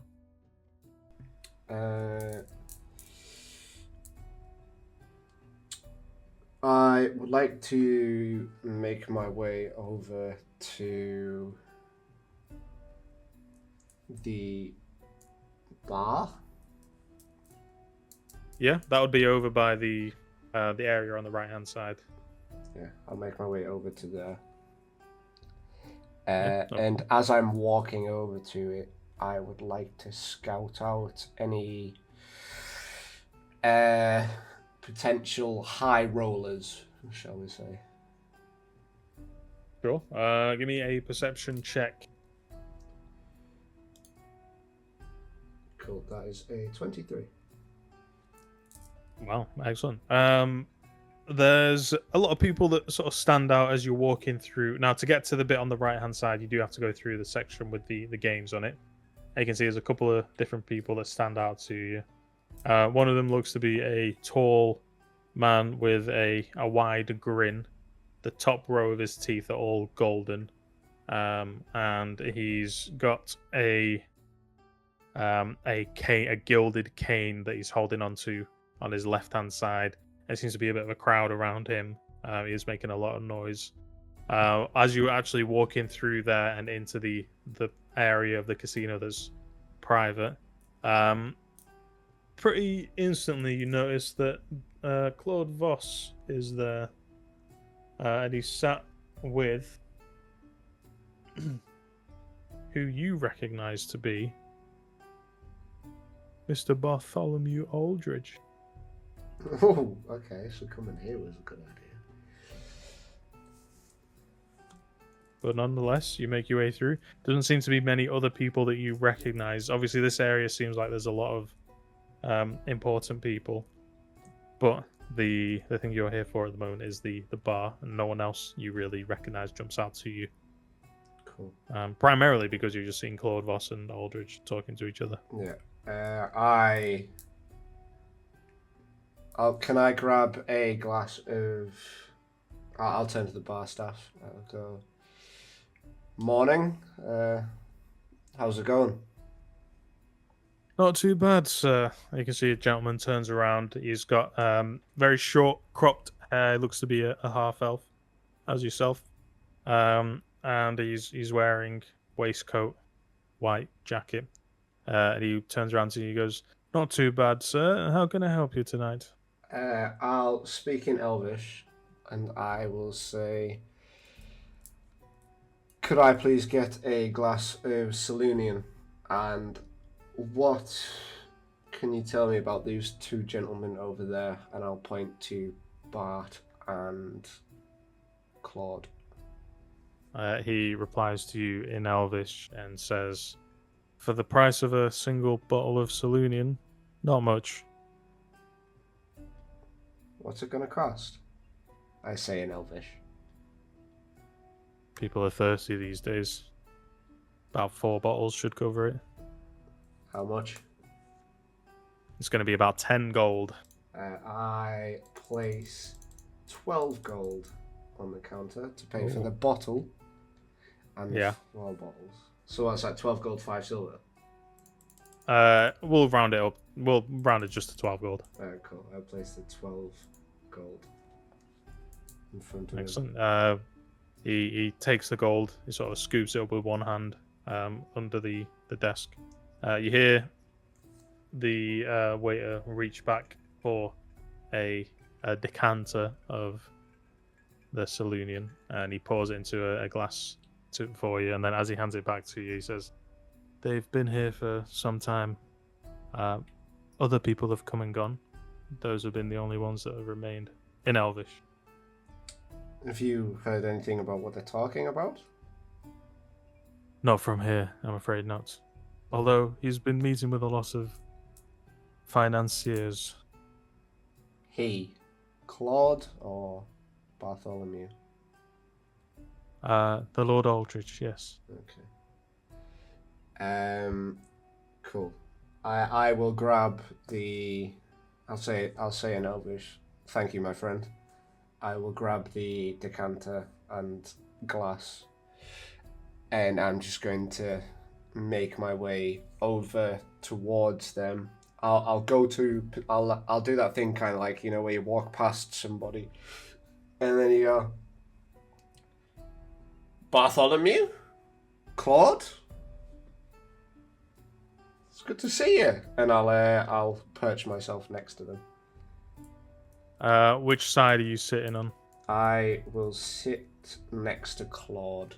I would like to make my way over to the bar. Yeah, that would be over by the area on the right-hand side. Yeah, I'll make my way over to there. No and as I'm walking over to it, I would like to scout out any potential high rollers, shall we say. Sure. Give me a perception check. Cool, that is a 23. Wow, excellent. There's a lot of people that sort of stand out as you're walking through. Now, to get to the bit on the right-hand side, you do have to go through the section with the games on it. And you can see there's a couple of different people that stand out to you. One of them looks to be a tall man with a wide grin. The top row of his teeth are all golden. And he's got a gilded cane that he's holding onto on his left-hand side. There seems to be a bit of a crowd around him. He is making a lot of noise. As you actually walk in through there and into the area of the casino that's private, pretty instantly you notice that Claude Voss is there. And he's sat with who you recognize to be Mr. Bartholomew Aldridge. Oh, okay, so coming here was a good idea. But nonetheless, you make your way through. Doesn't seem to be many other people that you recognize. Obviously, this area seems like there's a lot of important people. But the thing you're here for at the moment is the bar, and no one else you really recognize jumps out to you. Cool. Primarily because you're just seeing Claude Voss and Aldridge talking to each other. Yeah. Can I grab a glass of... I'll turn to the bar staff. I'll go... Morning. How's it going? Not too bad, sir. You can see a gentleman turns around. He's got very short, cropped hair. He looks to be a half-elf, as yourself. And he's wearing waistcoat, white jacket. And he turns around to you and he goes, "Not too bad, sir. How can I help you tonight?" I'll speak in Elvish, and I will say, could I please get a glass of Selenium? And what can you tell me about these two gentlemen over there? And I'll point to Bart and Claude. He replies to you in Elvish and says, "For the price of a single bottle of Selenium, not much." What's it gonna cost? I say in Elvish. People are thirsty these days. About 4 bottles should cover it. How much? It's going to be about 10 gold. I place 12 gold on the counter to pay for Ooh. the bottle and Yeah. 4 bottles. So what's that? 12 gold, 5 silver. We'll round it up. We'll round it just to 12 gold. Cool. I place the 12 gold in front of him. Excellent. He takes the gold. He sort of scoops it up with one hand under the desk. You hear the waiter reach back for a decanter of the Selunian, and he pours it into a glass for you. And then as he hands it back to you, he says, "They've been here for some time. Other people have come and gone. Those have been the only ones that have remained in Elvish." Have you heard anything about what they're talking about? Not from here, I'm afraid not. Although he's been meeting with a lot of financiers. He, Claude or Bartholomew? The Lord Aldrich, yes. Okay. Cool. I will grab the. I'll say in Elvish. Thank you, my friend. I will grab the decanter and glass, and I'm just going to make my way over towards them. I'll do that thing kind of like, you know, where you walk past somebody, and then you go, Bartholomew, Claude, it's good to see you, and I'll perch myself next to them. Which side are you sitting on? I will sit next to Claude.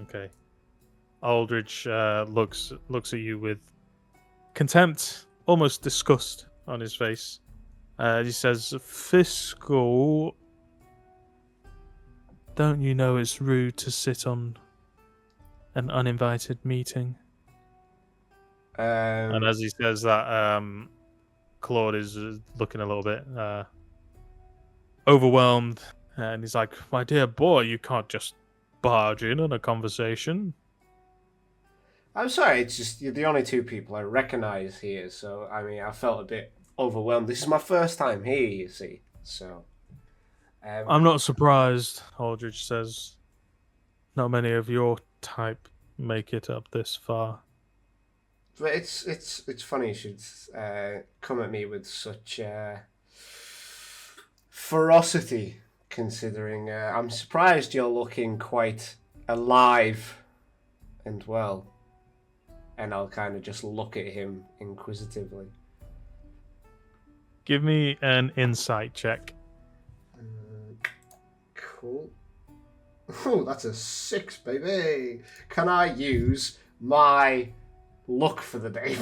Okay. Aldrich looks at you with contempt, almost disgust on his face. He says, "Phiskal, don't you know it's rude to sit on an uninvited meeting?" And as he says that, Claude is looking a little bit overwhelmed, and he's like, "My dear boy, you can't just barge in on a conversation." I'm sorry, it's just you're the only two people I recognise here, so I mean, I felt a bit overwhelmed. This is my first time here, you see, so. I'm not surprised, Aldrich says. Not many of your type make it up this far. But it's funny you should come at me with such ferocity, considering I'm surprised you're looking quite alive and well. And I'll kind of just look at him inquisitively. Give me an insight check. Cool. Oh, that's a 6, baby. Can I use my luck for the day,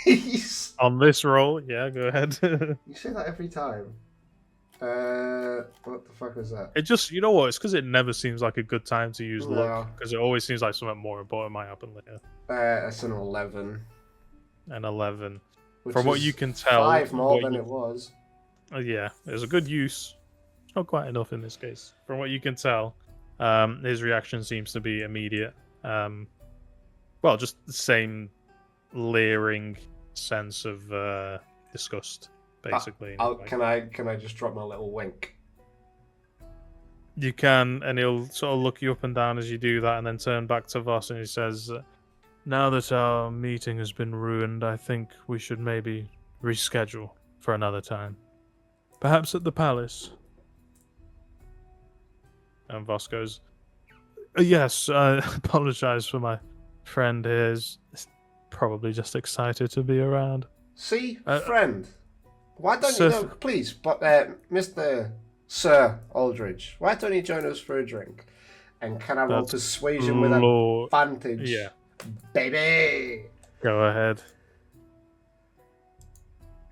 please? On this roll, yeah, go ahead. You say that every time. What the fuck was that? It just, you know what? It's because it never seems like a good time to use No. luck, because it always seems like something more important might happen later. That's an 11. An 11. Which From what is you can tell, 5 more than it was. Yeah, there's a good use. It's not quite enough in this case. From what you can tell, his reaction seems to be immediate. Well, just the same leering sense of disgust, basically. Can I just drop my little wink? You can, and he'll sort of look you up and down as you do that, and then turn back to Voss, and he says, "Now that our meeting has been ruined, I think we should maybe reschedule for another time. Perhaps at the palace." And Voss goes, "Yes, I apologize for my friend here. He's probably just excited to be around." See, friend, why don't Sir, you know, please, but Mr. Sir Aldridge, why don't you join us for a drink? And can I roll That's persuasion with Lord. advantage? Yeah. Baby! Go ahead.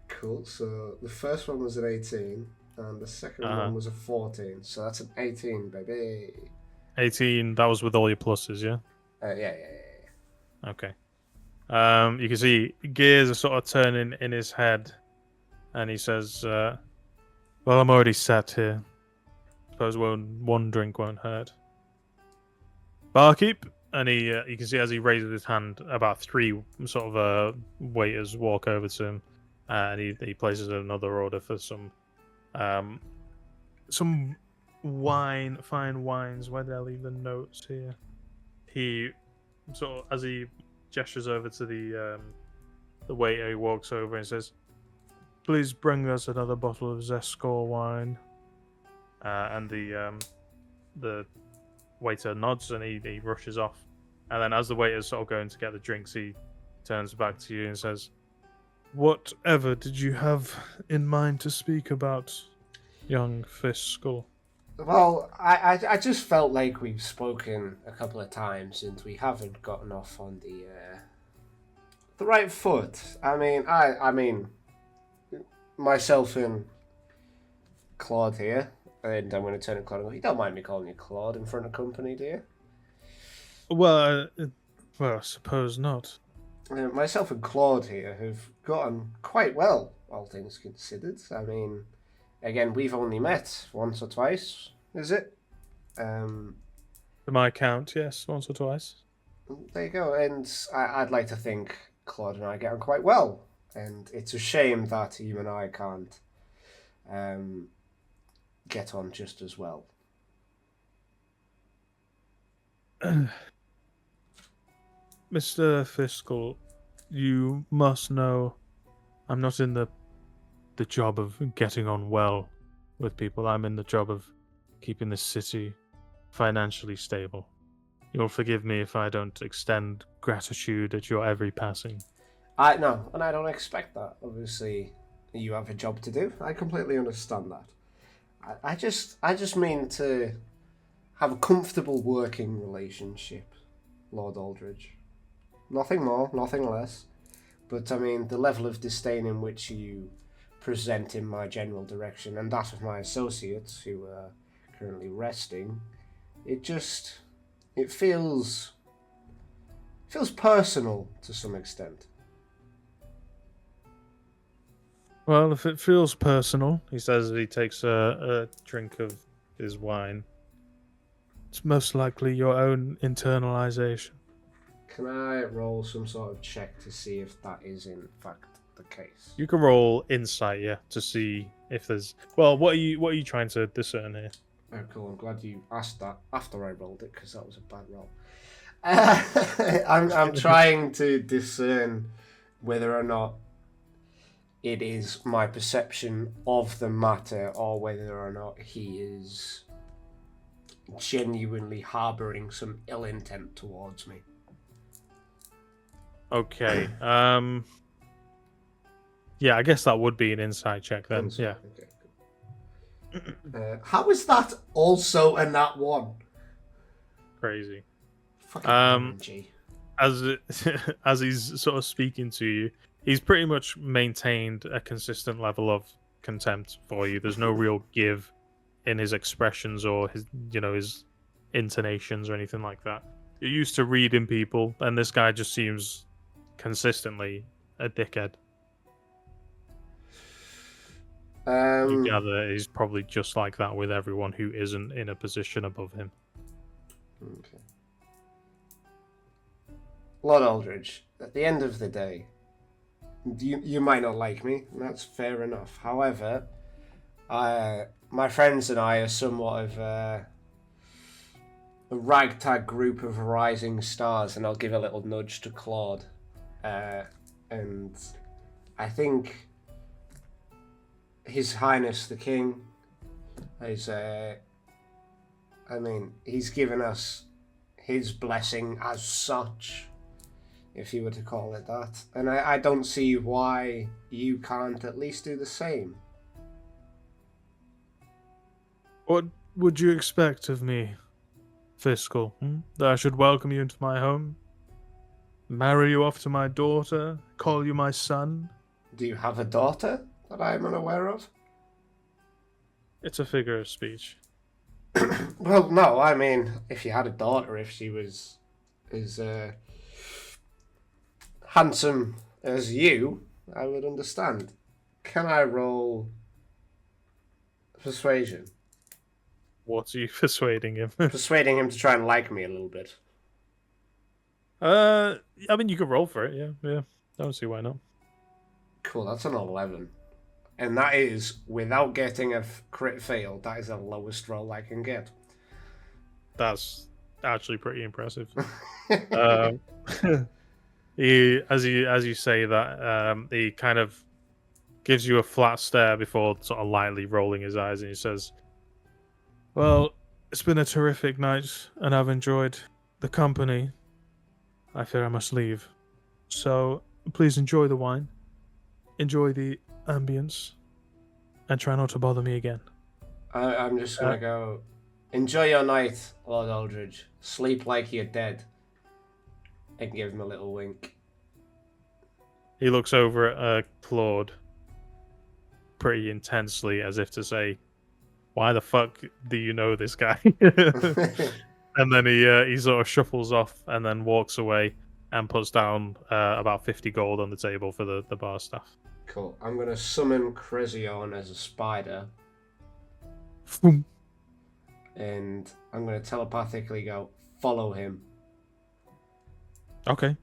Cool, so the first one was an 18, and the second one was a 14, so that's an 18, baby. 18, that was with all your pluses, yeah? Yeah. Okay. You can see gears are sort of turning in his head, and he says, "Well, I'm already sat here. Suppose one drink won't hurt. Barkeep, And you can see as he raises his hand, about 3 sort of waiters walk over to him, and he places another order for some wine, fine wines. Where did I leave the notes here? He sort of, as he gestures over to the waiter, he walks over and says, "Please bring us another bottle of Zescore wine." And the waiter nods and he rushes off. And then as the waiter's sort of going to get the drinks, he turns back to you and says, "Whatever did you have in mind to speak about, young Phiskal?" Well, I just felt like we've spoken a couple of times and we haven't gotten off on the right foot. I mean, myself and Claude here, and I'm going to turn to Claude and go, "You don't mind me calling you Claude in front of company, do you?" Well, I suppose not. Myself and Claude here have gotten quite well, all things considered. I mean, again, we've only met once or twice, is it? To my count, yes, once or twice. There you go. And I'd like to think Claude and I get on quite well. And it's a shame that you and I can't get on just as well. Mr. Phiskal, you must know I'm not in the job of getting on well with people. I'm in the job of keeping this city financially stable. You'll forgive me if I don't extend gratitude at your every passing. No, and I don't expect that. Obviously, you have a job to do. I completely understand that. I just mean to have a comfortable working relationship, Lord Aldridge. Nothing more, nothing less. But I mean, the level of disdain in which you present in my general direction and that of my associates who are currently resting, it feels personal to some extent. Well, if it feels personal, he says as he takes a drink of his wine, it's most likely your own internalization. Can I roll some sort of check to see if that is in fact the case? You can roll insight, yeah, to see if there's. Well, what are you trying to discern here? Oh, cool. I'm glad you asked that after I rolled it because that was a bad roll. I'm trying to discern whether or not it is my perception of the matter or whether or not he is genuinely harboring some ill intent towards me. Okay. Yeah, I guess that would be an insight check then. Insight, Yeah. Okay, cool. How is that also a nat 1? Crazy. Fucking RNG. As he's sort of speaking to you, he's pretty much maintained a consistent level of contempt for you. There's no real give in his expressions or his intonations or anything like that. You're used to reading people, and this guy just seems consistently a dickhead. You gather he's probably just like that with everyone who isn't in a position above him. Okay. Lord Aldridge, at the end of the day, you might not like me, and that's fair enough. However, my friends and I are somewhat of a ragtag group of rising stars, and I'll give a little nudge to Claude. And I think His Highness the King is, he's given us his blessing as such, if you were to call it that. And I don't see why you can't at least do the same. What would you expect of me, Phiskal? That I should welcome you into my home? Marry you off to my daughter? Call you my son? Do you have a daughter that I am unaware of? It's a figure of speech. Well, no, I mean, if you had a daughter, if she was as handsome as you, I would understand. Can I roll persuasion? What are you persuading him? Persuading him to try and like me a little bit. I mean, you could roll for it. Yeah. Don't see why not. Cool, that's an 11. And that is, without getting a crit fail, that is the lowest roll I can get. That's actually pretty impressive. um, as you say that, he kind of gives you a flat stare before sort of lightly rolling his eyes, and he says, "Well, it's been a terrific night, and I've enjoyed the company. I fear I must leave. So please enjoy the wine, enjoy the ambience, and try not to bother me again." I'm just gonna go. Enjoy your night, Lord Aldridge. Sleep like you're dead. And give him a little wink. He looks over at Claude pretty intensely, as if to say, "Why the fuck do you know this guy?" And then he sort of shuffles off and then walks away and puts down about 50 gold on the table for the bar staff. Cool. I'm gonna summon Crezion as a spider. And I'm gonna telepathically go, follow him. Okay.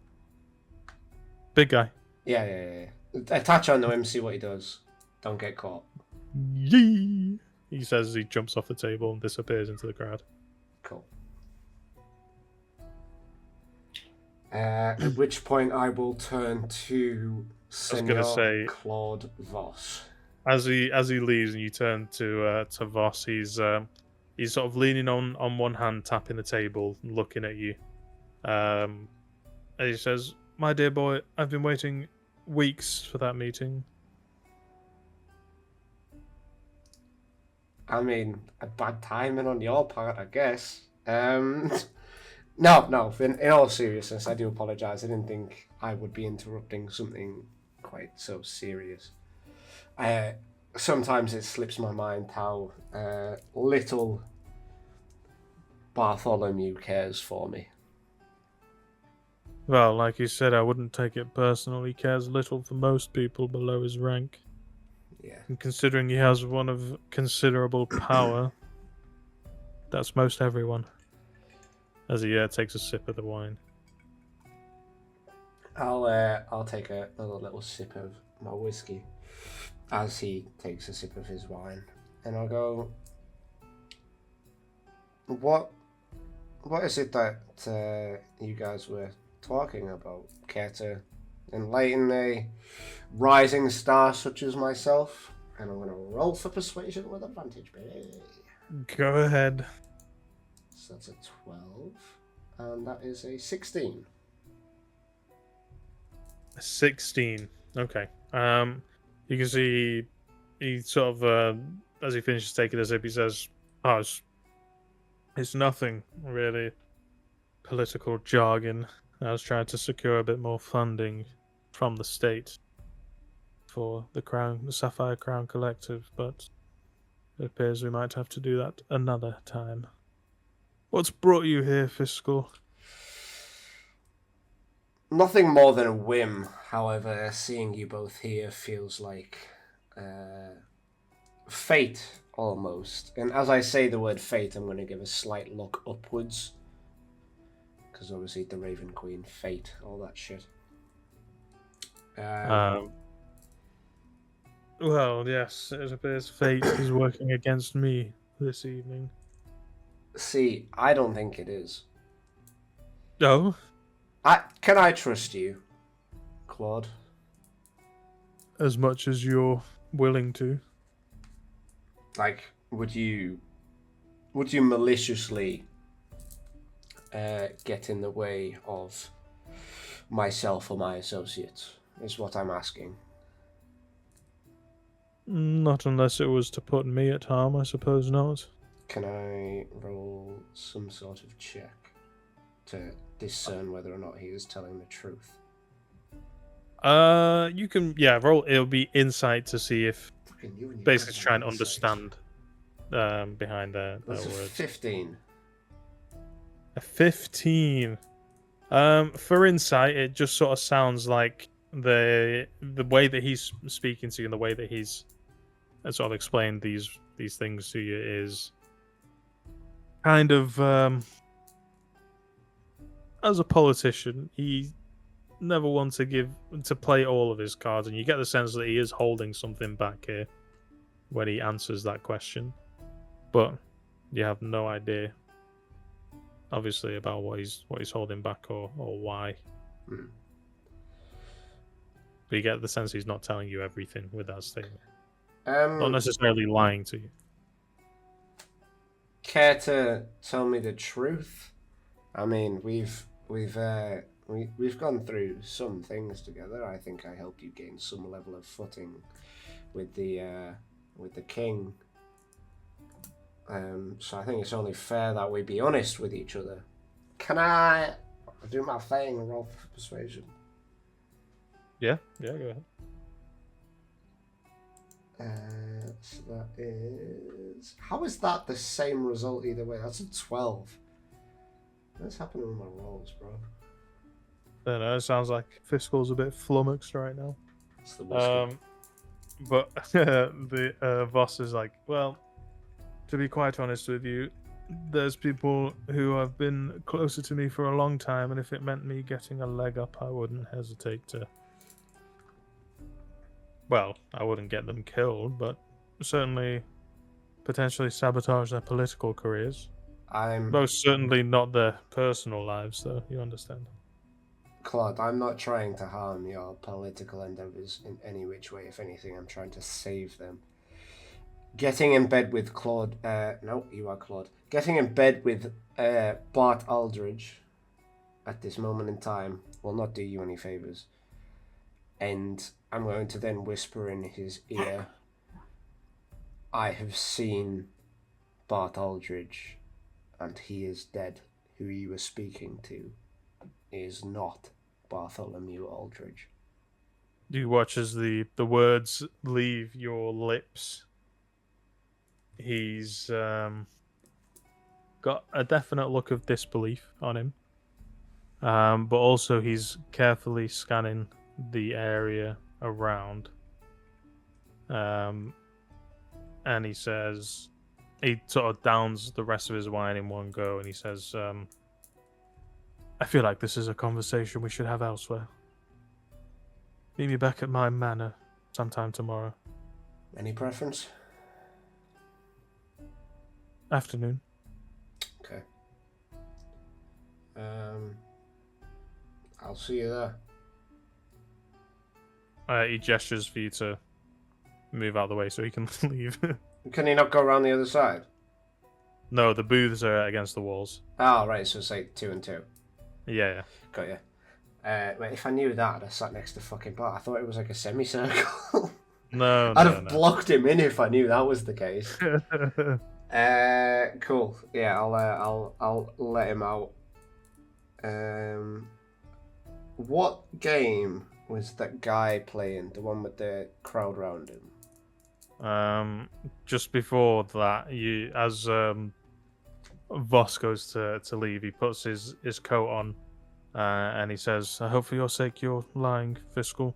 Big guy. Yeah. Attach onto him, see what he does. Don't get caught. Yee! He says as he jumps off the table and disappears into the crowd. Cool. At which point I will turn to Senor Claude Voss. As he leaves and you turn to Voss, he's sort of leaning on one hand, tapping the table, looking at you. And he says, "My dear boy, I've been waiting weeks for that meeting." I mean, a bad timing on your part, I guess. No. In all seriousness, I do apologise. I didn't think I would be interrupting something quite so serious. Sometimes it slips my mind how little Bartholomew cares for me. Well, like you said, I wouldn't take it personal. He cares little for most people below his rank. Yeah. And considering he has one of considerable power, that's most everyone. As he takes a sip of the wine. I'll take another little sip of my whiskey as he takes a sip of his wine, and I'll go, What is it that you guys were talking about? Care to enlighten a rising star such as myself? And I'm going to roll for persuasion with advantage, baby. Go ahead. So that's a 12, and that is a 16. 16. Okay. You can see he sort of, as he finishes taking a sip, he says, "Oh, it's nothing really. Political jargon. I was trying to secure a bit more funding from the state for the Sapphire Crown Collective, but it appears we might have to do that another time. What's brought you here, Phiskal?" Nothing more than a whim. However, seeing you both here feels like fate, almost. And as I say the word fate, I'm going to give a slight look upwards. Because obviously the Raven Queen, fate, all that shit. Well, yes, it appears fate is working against me this evening. See, I don't think it is. No? Can I trust you, Claude? As much as you're willing to. Like, would you maliciously get in the way of myself or my associates, is what I'm asking. Not unless it was to put me at harm, I suppose not. Can I roll some sort of check to discern whether or not he is telling the truth? You can, roll. It'll be insight to see if, basically try and understand behind their That's words. A 15. A 15. For insight, it just sort of sounds like the way that he's speaking to you and the way that he's sort of explained these things to you is kind of as a politician, he never wants to play all of his cards, and you get the sense that he is holding something back here when he answers that question. But you have no idea, obviously, about what he's holding back or why. Hmm. But you get the sense he's not telling you everything with that statement. Um, Not necessarily lying to you. Care to tell me the truth? I mean, we've gone through some things together. I think I helped you gain some level of footing with the king. So I think it's only fair that we be honest with each other. Can I do my thing and roll for persuasion? Yeah, go ahead. So that is... How is that the same result either way? That's a 12. What's happening with my rolls, bro? I don't know, it sounds like Fiskal's a bit flummoxed right now. It's the whiskey. But the boss is like, well, to be quite honest with you, there's people who have been closer to me for a long time, and if it meant me getting a leg up, I wouldn't hesitate to... Well, I wouldn't get them killed, but certainly potentially sabotage their political careers. Most certainly not their personal lives, though, you understand. Claude, I'm not trying to harm your political endeavours in any which way. If anything, I'm trying to save them. Getting in bed with Claude... no, you are Claude. Getting in bed with Bart Aldridge at this moment in time will not do you any favours. And I'm going to then whisper in his ear, I have seen Bart Aldridge, and he is dead. Who you were speaking to is not Bartholomew Aldridge. You watch as the words leave your lips. He's got a definite look of disbelief on him. But also he's carefully scanning the area around. And he says... He sort of downs the rest of his wine in one go, and he says, I feel like this is a conversation we should have elsewhere. Meet me back at my manor sometime tomorrow. Any preference? Afternoon. Okay. I'll see you there. He gestures for you to move out of the way so he can leave. Can he not go around the other side? No, the booths are against the walls. Oh, right, so it's like 2 and 2. Yeah. Got you. Wait, if I knew that, I'd have sat next to fucking Bart. I thought it was like a semicircle. No, I'd have blocked him in if I knew that was the case. Cool. Yeah, I'll let him out. What game was that guy playing? The one with the crowd round him? Just before that, as Voss goes to leave, he puts his coat on, and he says, I hope for your sake you're lying, Phiskal,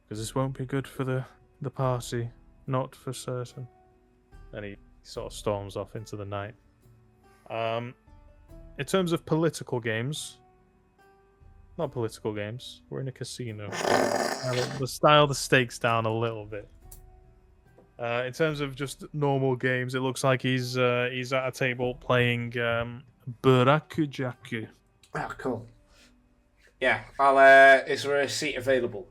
because this won't be good for the party, not for certain. And he sort of storms off into the night. In terms of political games, not political games, we're in a casino. Let's dial the stakes down a little bit. In terms of just normal games, it looks like he's at a table playing Burakujaku. Oh, cool. Yeah, is there a seat available?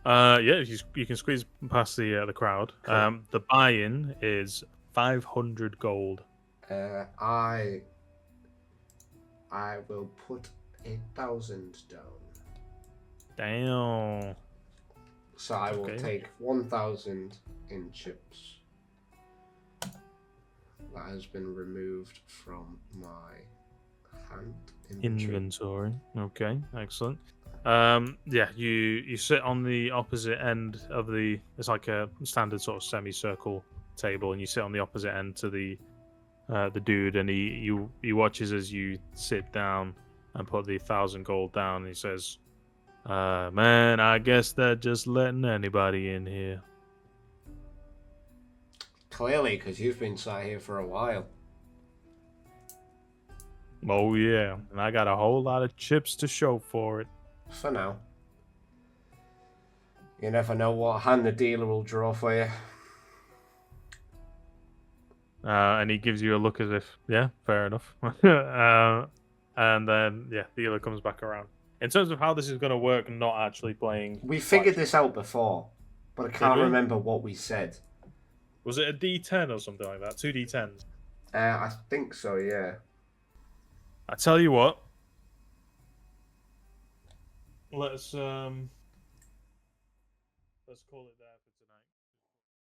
Yeah, you can squeeze past the crowd. Cool. The buy-in is 500 gold. I will put 1,000 down. Damn. So I will take 1,000 in chips. That has been removed from my hand inventory. Okay, excellent. Yeah, you sit on the opposite end of it's like a standard sort of semicircle table, and you sit on the opposite end to the dude, and he watches as you sit down and put the 1,000 gold down, and he says, man, I guess they're just letting anybody in here. Clearly, because you've been sat here for a while. Oh yeah, and I got a whole lot of chips to show for it. For now. You never know what hand the dealer will draw for you. And he gives you a look as if, yeah, fair enough. And then, yeah, the dealer comes back around. In terms of how this is going to work, not actually playing. We figured this out before, but I can't we? remember what we said. Was it a D10 or something like that? 2 D10s? I think so, yeah. I tell you what. Let's call it there.